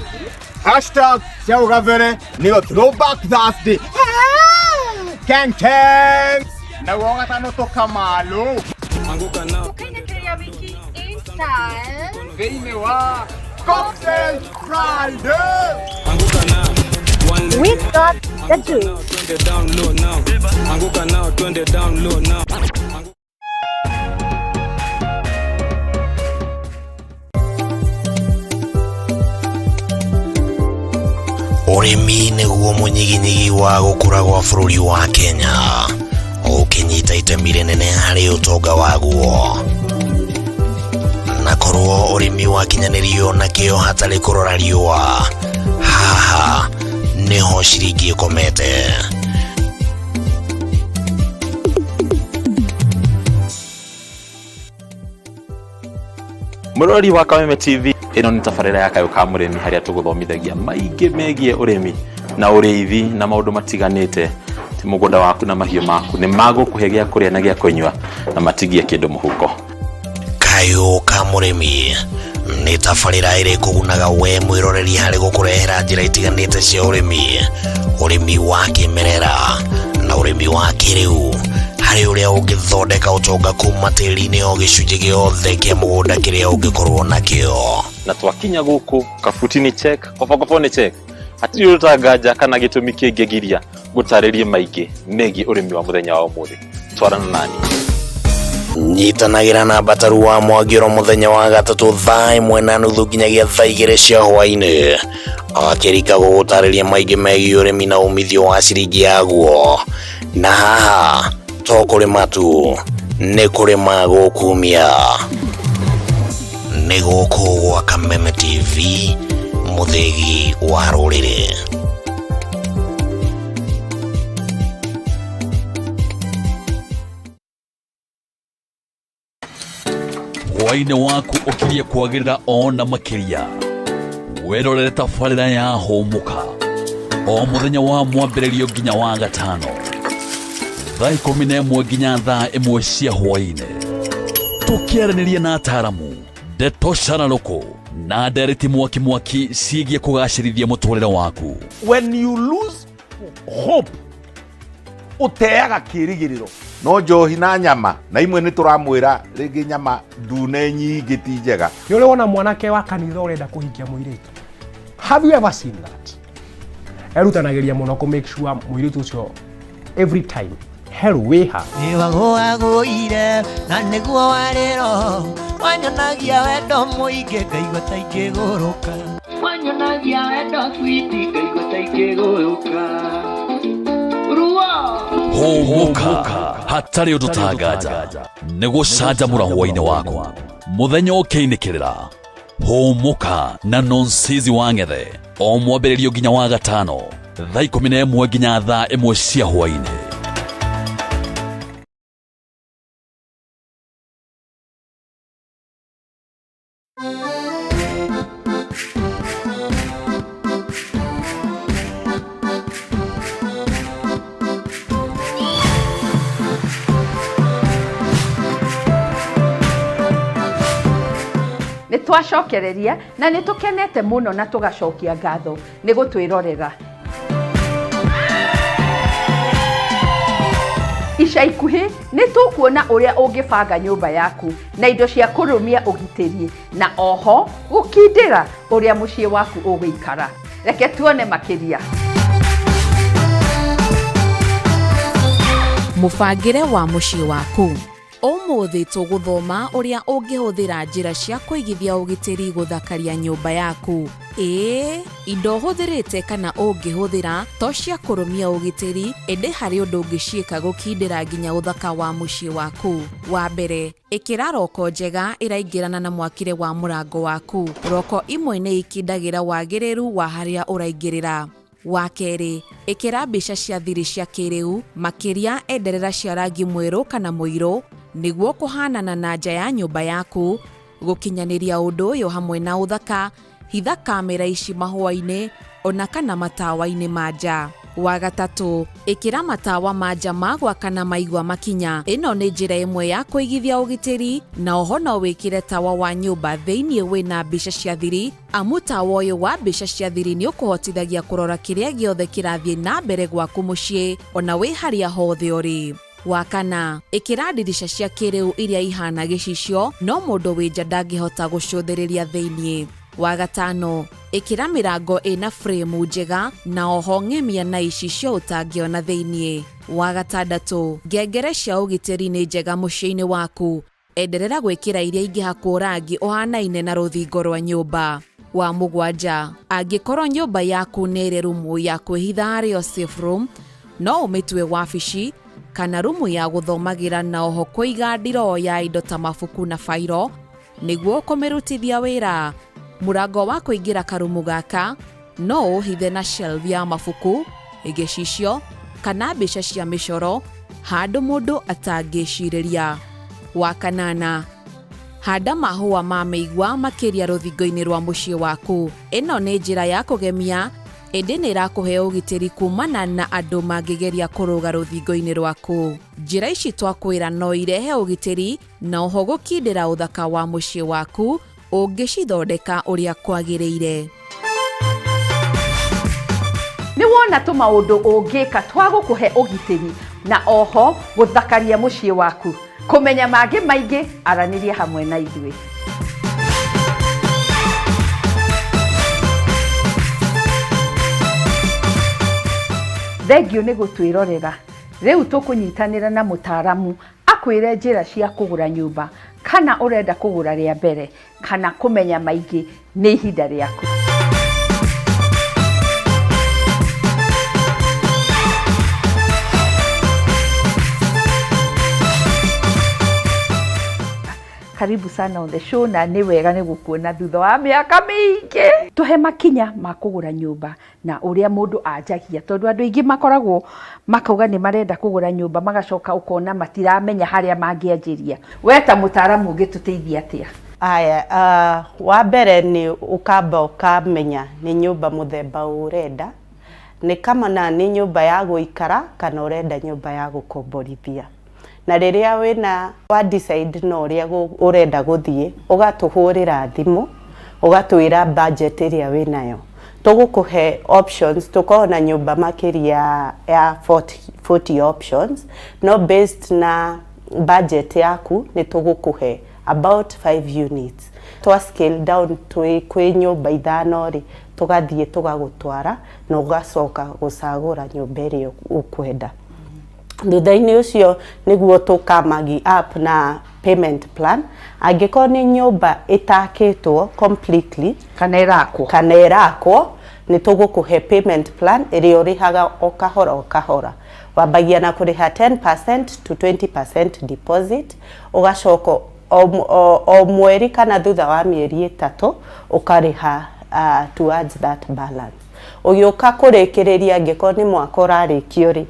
Speaker 17: #Ciao Gavere nĩyo Throwback Thursday. Kang.
Speaker 19: na wa gatano tukamalo
Speaker 18: Anguka now. Ukainakria wiki install.
Speaker 19: Thĩinĩ wa Cocktail Friday.
Speaker 18: Anguka now. We got the juice.
Speaker 20: Turn it down low now. Anguka now, turn it down low now.
Speaker 21: Ũrĩmi nĩguo mũnyiginyigi wa gũkũra gwa bũrũri wa Kenya, ũkĩnyita itemi rĩnene harĩ ũtonga waguo. Na korwo ũrĩmi wakinyanĩrio na kĩo hatarĩ kũrora riũa, haha nĩho ciringi ĩkomete.
Speaker 15: Mũrori wa Kameme TV, ĩno nĩ tabarĩra ya Kayũ ka mũrĩmi harĩa tũgũthomithagia maingĩ megiĩ ũrĩmi na ũrĩithi na maũndũ matiganĩte. Ti mũgũnda waku na mahiũ maku nĩ magũkũhe gĩa kũrĩa na gĩa kũnyua na matigie kĩndũ mũhuko.
Speaker 21: Kayũ ka mũrĩmi nĩ tabarĩra ĩrĩa ĩkũgunaga we mwĩroreri harĩ gũkũrehera njĩra itiganĩte cia ũrĩmi wa kĩmerera na ũrĩmi wa kĩrĩu, harĩ ũrĩa ũngĩthondeka ũtonga kuma tĩri-inĩ o gĩcunjĩ gĩothe kĩa mũgũnda kĩrĩa ũngĩkorwo nakĩo.
Speaker 15: Na twakinya gũkũ kabuti-inĩ check, kobokobo-nĩ check, hatirĩ ũtanganja kana gĩtũmi kĩngĩgiria gũtarĩrie maingĩ megiĩ ũrĩmi wa mũthenya wa ũmũthĩ. Twarana nani.
Speaker 21: Nyitanagĩra na Bataru wa Mwagĩro mũthenya wa gatatũ thaa 1:30 nginyagia thaa 2 cia hwaĩ-inĩ, akĩrika gũgũtarĩria maingĩ megiĩ ũrĩmi na umithio wa ciringi yaguo. Na haha to kũrĩma tu, nĩ kũrĩma gũkumia. Nĩ gũkũ gwa Kameme TV, mũthĩgi wa rũrĩrĩ.
Speaker 4: Hwaĩ-inĩ waku ũkirie kwagĩrĩra ona makĩria, werorere tabarĩra ya Hũmũka o mũthenya wa mwambĩrĩrio nginya wa gatano, thaa 11 nginya thaa 1 cia hwaĩ-inĩ, tũkĩaranĩria na ataaramu, ndeto cararũkũ na ndereti mwaki ciĩgiĩ kũgacĩrithia mũtũrĩre waku.
Speaker 22: When you lose hope, uteaga kĩrĩgĩrĩro. No njohi na nyama na imwe nĩ tũramwĩra rĩngĩ nyama ndune nyingĩ ti njega.
Speaker 9: Nĩ ũrĩ wona mwanake wa kanitha ũrenda kũhikia mũirĩtu? Have you ever seen that? Erutanagĩria mũno kũ make sure mũirĩtu ũcio every time hell wĩha.
Speaker 23: Nĩwagũagũire na nĩguo warĩro, wanyonagia wendo mũingĩ ngaigua ta ingĩgũrũka, wanyonagia wendo switi ngaigua ta ingĩgũrũka.
Speaker 4: Hũmũka hatarĩ ũndũ tanganja, nĩ gũcanjamũra hwaĩ-inĩ waku mũthenya ũkĩinĩkĩrĩra. Hũmũka na Nonsizi wa Ng'ethe o mwambĩrĩrio nginya wa gatano, thaa 11 nginya thaa 1 cia hwaĩ-inĩ.
Speaker 6: Nĩtwacokereria na nĩtũkenete mũno na tũgacokia ngatho nĩ gũtwĩrorera. Ica ikuhĩ nĩtũkuona ũrĩa ũngĩbanga nyũmba yaku na indo cia kũrũmia ũgitĩri, na oho gũkindĩra ũrĩa mũciĩ waku ũgũikara. Reke tuone makĩria.
Speaker 7: Mũbangĩre wa mũciĩ waku. Ũmũthĩ tũgũthoma ũrĩa ũngĩhũthĩra njĩra cia kũigithia ũgitĩri gũthakaria nyũmba yaku. Indo hũthĩrĩte kana ũngĩhũthĩra to cia kũrũmia ũgitĩri, ĩndĩ harĩ ũndũ ũngĩciĩka gũkindĩra nginya ũthaka wa mũciĩ waku. Wa mbere, ĩkĩra roko njega ĩraingĩrana na mwakire wa mũrango waku. Roko imwe nĩ ikindagĩra wagĩrĩru wa harĩa ũraingĩrĩra. Wa kerĩ, ĩkĩra mbica cia thiri cia kĩrĩu, makĩria enderera cia rangi mwerũ kana mũirũ, nĩguo kũhanana na nja ya nyũmba yaku. Gũkinyanĩria ũndũ ũyũ hamwe na ũthaka, hitha kamera ici mahũa-inĩ ona kana matawa-inĩ ma nja. Wa gatatũ, ĩkĩra matawa ma nja ma gwakana maigua makinya. Ĩno nĩ njĩra ĩmwe ya kũigithia ũgitĩri, na oho no wĩkĩre tawa wa nyũmba thĩinĩ wĩna mbica cia thiri, amu tawa ũyũ wa mbica cia thiri nĩ ũkũhotithagia kũrora kĩrĩa gĩothe kĩrathiĩ na mbere gwaku mũciĩ ona wĩ harĩa hothe ũrĩ. Wa kana, ikira ndirisha cia kiriu iria ihana gicicio no mundu winja ndangihota gucũthĩrĩria thĩinĩ. Wa gatano, ikira mirango ina frame njega na oho ng'emia na icicio utangiona thĩinĩ. Wa gatandatu, ngengere cia ũgitĩri nĩ njega mũciĩ-inĩ waku. Enderera gwikira iria ingĩhakwo rangi ũhanaine na rũthingo rwa nyũmba. Wa mũgwanja, angĩkorwo nyũmba yaku nĩ ĩrĩ rumu ya kwĩhitha arĩo safe room, no ũmĩtue wabici kana rumu ya gũthomagĩra na oho kũiga ndiroo ya indo ta mabuku na fairo nĩguo kũmĩrutithia wĩra. Mũrango wa kũingĩra karumu gaka no ũhithe na shelf ya mabuku, gĩcicio kana mbica cia mĩcoro handũ mũndũ atangĩcirĩria. Wa kanana, handa mahũa ma mĩigua makĩria rũthingo-inĩ rwa mũciĩ waku. Ĩno nĩ njĩra ya kũgemia ĩndĩ nĩ ĩrakũhe ũgitĩri kumana na andũ mangĩgeria kũrũga rũthingo-inĩ rwaku. Njĩra ici twakwĩra no irehe ũgitĩri na oho gũkindĩra ũthaka wa mũciĩ waku ũngĩcithondeka ũrĩa kwagĩrĩire.
Speaker 6: Nĩ wona tũmaũndũ ũngĩka twa gũkũhe ũgitĩri na oho gũthakaria mũciĩ waku. Kũmenya mangĩ maingĩ, aranĩria hamwe na ithuĩ. Thengio nĩ gũtwĩrorera. Rĩu tũkũnyitanĩra na mũtaaramu akwĩre njĩra cia kũgũra nyũmba, kana ũrenda kũgũra rĩa mbere, kana kũmenya maingĩ, nĩ ihinda rĩaku. Karibu sana on the show, na nĩ wega nĩ gũkuona thutha wa mĩaka mĩingĩ. Tũhe makinya ma kũgũra nyũmba na ũrĩa mũndũ anjagia, tondũ andũ aingĩ makoragwo makauga nĩ marenda kũgũra nyũmba magacoka ũkona matiramenya harĩa mangĩanjĩria. We ta mũtaaramu ũngĩtũteithia atĩa?
Speaker 1: Aya, wa mbere nĩ ũkamba ũkamenya nĩ nyũmba mũthemba ũrenda, nĩ kama na nĩ nyũmba ya gũikara kana ũrenda nyũmba ya gũkomborithia. Na rĩrĩa wĩna wa decide no ũrĩa ũrenda gũthiĩ, ũgatũhũrĩra thimũ, ũgatwĩra budget ĩrĩa wĩnayo. Tũgũkũhe options, tũkoragwo na nyũmba makĩria ya 40 options, no based na budget yaku nĩ tũgũkũhe about 5 units. Twa scale down kwĩ nyũmba ithano rĩ, tũgathiĩ tũgagũtwara na ũgacoka gũcagũra nyũmba ĩrĩa ũkwenda. Thutha-inĩ ũcio nĩguo tũkamagi up na payment plan. Angĩkorwo nĩ nyũmba ĩtakĩtwo completely kana ĩrakwo, nĩ tũgũkũhe payment plan ĩrĩa ũrĩhaga o kahora. Wambagia na kũrĩha 10% to 20% deposit, ũgacoka o mweri kana thutha wa mĩeri 3 ũkarĩha towards that balance. Ũgĩũka kũrĩkĩrĩria angĩkorwo nĩ mwaka ũrarĩkio rĩ,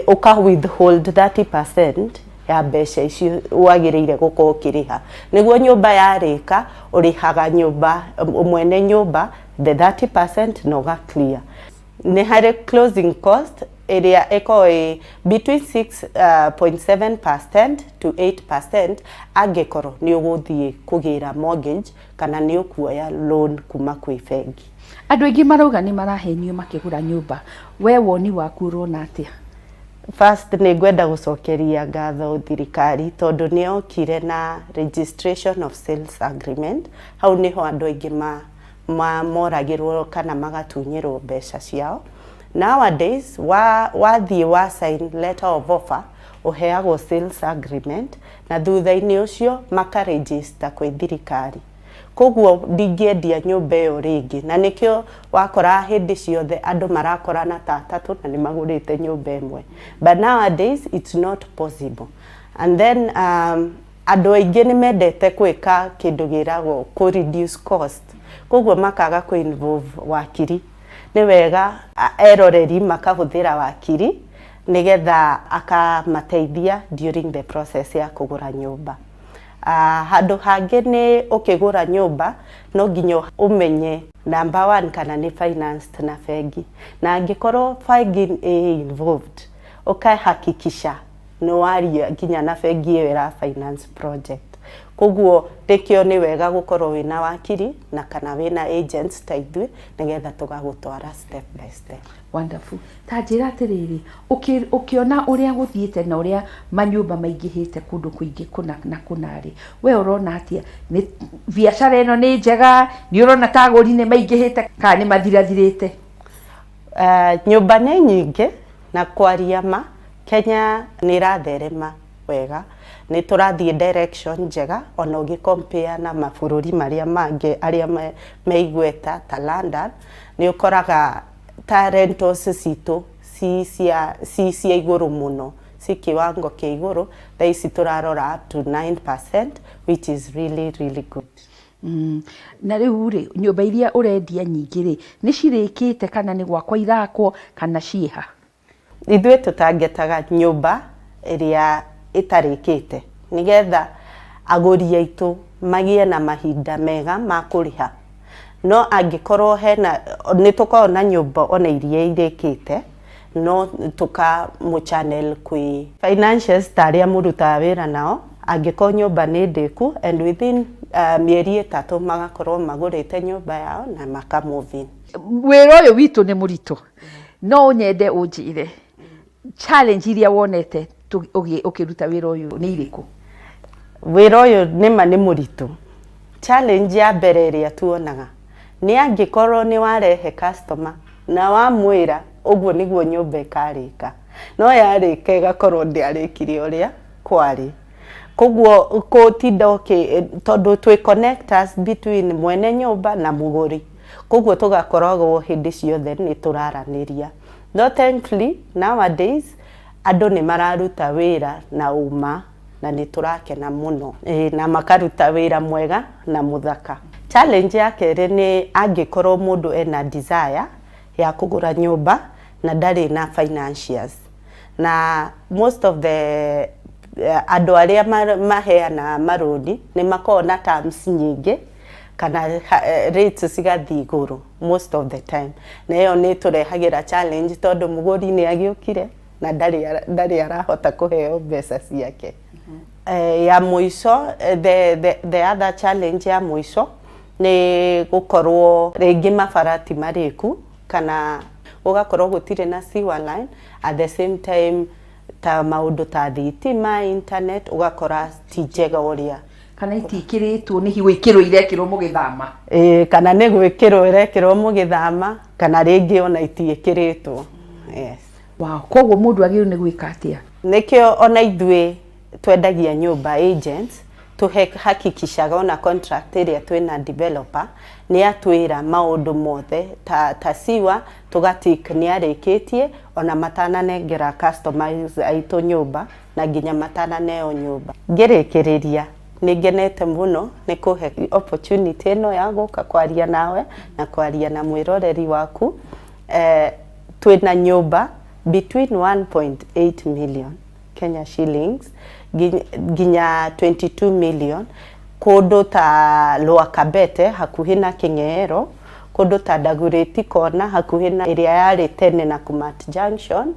Speaker 1: ũka withhold 30% ya mbeca icio wagĩrĩire gũkorwo ũkĩrĩha. Nĩguo nyũmba yarĩka, ũrĩhaga nyũmba mwene nyũmba the 30% na ũga clear. Nĩ harĩ closing cost ĩrĩa ĩkoragwo between 6.7% to 8% angĩkorwo nĩ ũgũthiĩ kũgĩra mortgage kana nĩ ũkuoya loan kuma kwĩ bengi.
Speaker 6: Andũ aingĩ marauga nĩ marahenio makĩgũra nyũmba. We woni waku ũrona atĩa?
Speaker 1: First nĩ ngwenda gũcokeria ngatho thirikari tondũ nĩ yokire na registration of sales agreement. Hau niho andũ aingĩ moragĩrwo kana magatunyĩrwo mbeca ciao. Nowadays, wathiĩ wa sign letter of offer, ũheagwo sales agreement, na thutha-inĩ ũcio makaregister kwĩ thirikari. Koguo ndingĩendia nyũmba ĩyo rĩngĩ, na nĩkĩo wakora hĩndĩ ciothe andũ marakorana ta atatũ na nĩ magũrĩte nyũmba ĩmwe. But nowadays it's not possible. And then andũ aingĩ nĩ mendete gwĩka kĩndũ gĩragwo kũ reduce cost. Koguo makaga kũ involve wakiri. Nĩ wega eroreri makahũthĩra wakiri nĩgetha akamateithia during the process ya kũgũra nyũmba. Handũ hangĩ nĩ ũkĩgũra nyũmba no nginya ũmenye number 1 kana nĩ financed na bengi. Na angĩkorwo bengi involved, ũkahakikisha nĩ waria nginya na bengi ĩyo ĩra finance project. Koguo dekio ni wega gukorwo wina wakiri na kana wina agents ta ithuĩ nigetha tugagutwara step by step.
Speaker 6: Wonderful. Ta njĩra atĩrĩrĩ, ũkĩona ũrĩa gũthiĩte na ũrĩa manyũmba maingĩhĩte kũndũ kũingĩ kũna na kũnarĩ, we ũrona atĩa biacara ĩno nĩ njega, nĩ ũrona ta agũri nĩ maingĩhĩte kana nĩ mathirathirĩte?
Speaker 1: Nyũmba nĩ nyingĩ na kwaria ma Kenya nĩ ĩratherema wega, nĩ tũrathiĩ direction njega ona ũgĩ compare na mabũrũri marĩa mangĩ arĩa me igweta ta London, nĩ ũkoraga ta rentals citũ ci cia igũrũ mũno, ci kiwango kia igũrũ, thaa ici tũrarora up to 9%, which is really good.
Speaker 6: Na rĩu rĩ, nyũmba iria ũrendia nyingĩ rĩ, nĩ cirĩkĩte kana nĩ gwakwa irakwo kana ciĩha?
Speaker 1: Ithuĩ tũtangetaga nyũmba ĩrĩa ĩtarĩkĩte nigetha agũri aitũ magie na mahinda mega ma kũrĩha. No angĩkorwo hena nĩ tũkorwo na nyũmba ona iria irĩkĩte, no tũkamũ channel kwĩ financials ta arĩa mũrutaga wĩra nao, angĩkorwo nyũmba nĩ ndĩku and within mĩeri 3 magakorwo magũrĩte nyũmba yao na makamove in.
Speaker 6: Wĩra ũyũ witũ nĩ mũritũ, no nyende ũnjĩre challenge iria wonete ũkĩruta wĩra ũyũ nĩ irĩkũ?
Speaker 1: Wĩra ũyũ nĩma nĩ mũritũ. Challenge ya mbere ĩrĩa tuonaga nĩ angĩkorwo nĩ warehe customer na wamwĩra ũguo nĩguo nyũmba ĩkarĩka, no yarĩka ĩgakorwo ndĩarĩkire ũrĩa kwarĩ. Koguo gũtinda tondũ twĩ connectors between mwene nyũmba na mũgũri, koguo tũgakoragwo hĩndĩ ciothe nĩ tũraranĩria. No thankfully nowadays andũ nĩ mararuta wĩra na uma na nĩ tũrakena mũno na makaruta wĩra mwega na mũthaka. Challenge ya kerĩ nĩ angĩkorwo mũndũ ena desire ya kũgũra nyũmba na ndarĩ na financials, na most of the andũ arĩa maheana marũni nĩ makoragwo na terms nyingĩ kana rates cigathiĩ igũrũ most of the time, na ĩyo nĩ tũrehagĩra challenge tondũ mũgũri nĩ agĩũkire na ndarĩ arahota kũheo mbeca ciake. Ya mũico, the other challenge ya mũico nĩ gũkorwo rĩngĩ mabarati marĩku kana ũgakorwo gũtirĩ na sewer line, at the same time ta maũndũ ta thitima, internet ũgakora ti njega ũrĩa,
Speaker 6: kana itikĩrĩtwo nĩ gwĩkĩrwo irekĩrwo mũgĩthama.
Speaker 1: Kana nĩ gwĩkĩrwo irekĩrwo mũgĩthama kana rĩngĩ ona itiĩkĩrĩtwo. Yes.
Speaker 6: Wow, koguo mũndũ agĩrĩirwo nĩ gwĩka atĩa?
Speaker 1: Nĩkĩo ona ithuĩ twendagia nyũmba agents tũhakikishaga ona contract ĩrĩa twĩna developer nĩ atwĩra maũndũ mothe ta siwa tũgatik nĩ arĩkĩtie ona matananengera customers aitũ nyũmba na nginya matananeo nyũmba. Ngĩrĩkĩrĩria nĩ ngenete mũno nĩ kũhe opportunity ĩno ya gũka kwaria nawe na kwaria na mwĩroreri waku. Twĩna nyũmba between 1.8 million Kenya shillings nginya 22 million kũndũ ta Lower Kabete hakuhĩ na Kĩng'ero, kũndũ ta Dagoretti Corner hakuhĩ na ĩrĩa yarĩ tene na Kumat Junction,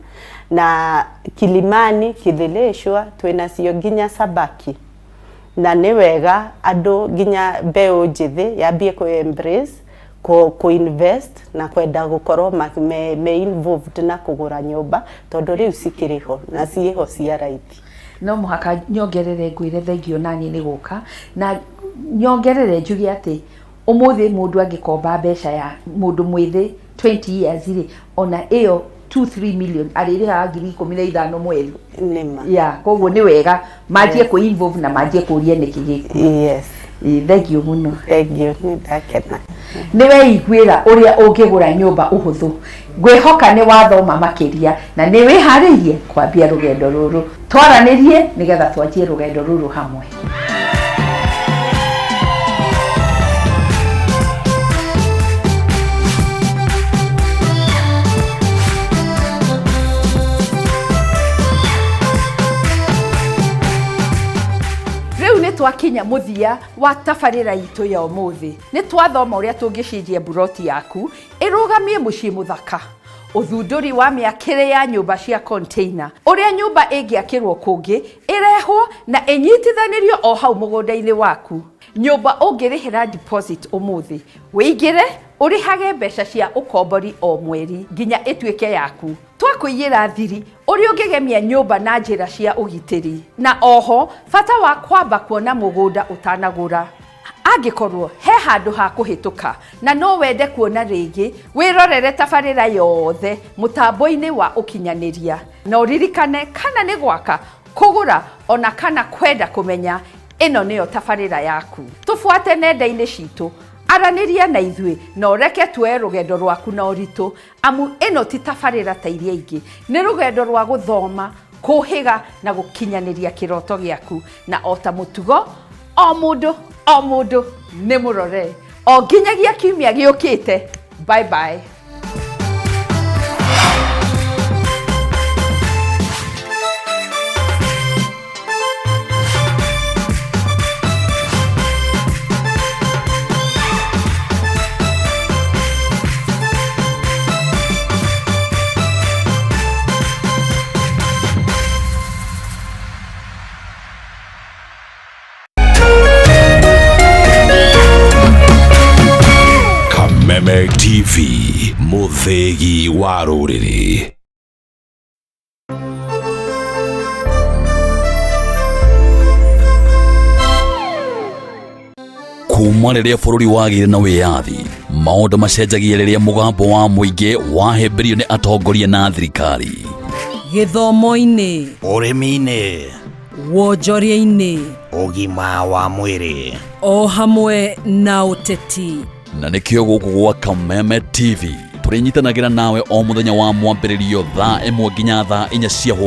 Speaker 1: na Kilimani, Kithilishwa, twĩnacio nginya Sabaki. Na nĩ wega andũ nginya mbeũ njĩthĩ yambie ku-embrace ku-invest na kwenda gũkorwo me involved na kũgũra nyũmba tondũ rĩu cikĩrĩho na ciĩho cia raithi.
Speaker 6: No mũhaka nyongerere ngwĩre thengio nani nĩ gũka na nyongerere njuge atĩ ũmũthĩ mũndũ angĩkomba mbeca ya mũndũ mwĩthĩ 20 years rĩ, ona ĩyo 2-3 million arĩrĩhaga 15,000 mweri.
Speaker 1: Nĩma.
Speaker 6: Ya, koguo nĩ wega manjie ku involve na manjie kũria nĩkĩ gĩkũ.
Speaker 1: Yes.
Speaker 6: Thengio mũno.
Speaker 1: Thengio, nĩ ndakena.
Speaker 6: Nĩ weiguĩra ũrĩa ũngĩgũra nyũmba ũhũthũ. Ngwĩhoka nĩ wathoma makĩria na nĩ wĩharĩirie kwambia rũgendo rũrũ. Twaranĩrie nĩgetha twanjie rũgendo rũrũ hamwe. Twakinya muthia wa tabarĩra itũ ya ũmũthĩ. Nĩ twathoma ũrĩa tũngĩcenjia buroti yaku ĩrũgamie mũciĩ mũthaka. Uthunduri wa mĩakĩre ya nyũmba cia container. Ũrĩa nyũmba ĩngĩakĩrwo kũngĩ, ĩrehwo na ĩnyitithanĩrio o hau mũgũnda-inĩ waku. Nyũmba ũngĩrĩhĩra deposit ũmũthĩ, wĩingĩre ũrĩhage mbeca cia ũkombori o mweri nginya ĩtuĩke yaku. Twakũiyĩra thiri ũrĩa ũngĩgemia nyũmba na njĩra cia ũgitĩri. Na oho, bata wa kwamba kuona mũgũnda ũtanagũra. Angĩkorwo he handũ ha kũhĩtũka na no wende kuona rĩngĩ, wĩrorere tabarĩra yothe mũtambo-inĩ wa ũkinyanĩria. Na ũririkane kana nĩ gwaka, kũgũra ona kana kwenda kũmenya, ĩno nĩyo tabarĩra yaku. Tũbuate nenda-inĩ citũ, aranĩria na ithuĩ na ũreke tuoe rũgendo rwaku na ũritũ, amu ĩno ti tabarĩra ta iria ingĩ, nĩ rũgendo rwa gũthoma, kũhĩga na gũkinyanĩria kĩroto gĩaku. Na o ta mũtugo, o mũndũ nĩ mũrore. O nginyagia kiumia gĩũkĩte. Bye bye.
Speaker 4: Meme TV, muthegi wa rũrĩrĩ. Kuma rĩrĩa bũrũri wagĩire na wĩyathi, maũndũ macenjagia rĩrĩa mũgambo wa mũingĩ wahĩmbĩrio nĩ atongoria na thirikari.
Speaker 2: Gĩthomo-inĩ,
Speaker 21: ũrĩmi-inĩ,
Speaker 2: wonjoria-inĩ,
Speaker 21: ũgima wa mwĩrĩ,
Speaker 2: o hamwe na ũteti.
Speaker 4: Na nĩkĩo gũkũ gwa Meme TV tũrĩnyitanagĩra nawe o mũthenya wa mwambĩrĩrio thaa 1 nginya thaa 4 cia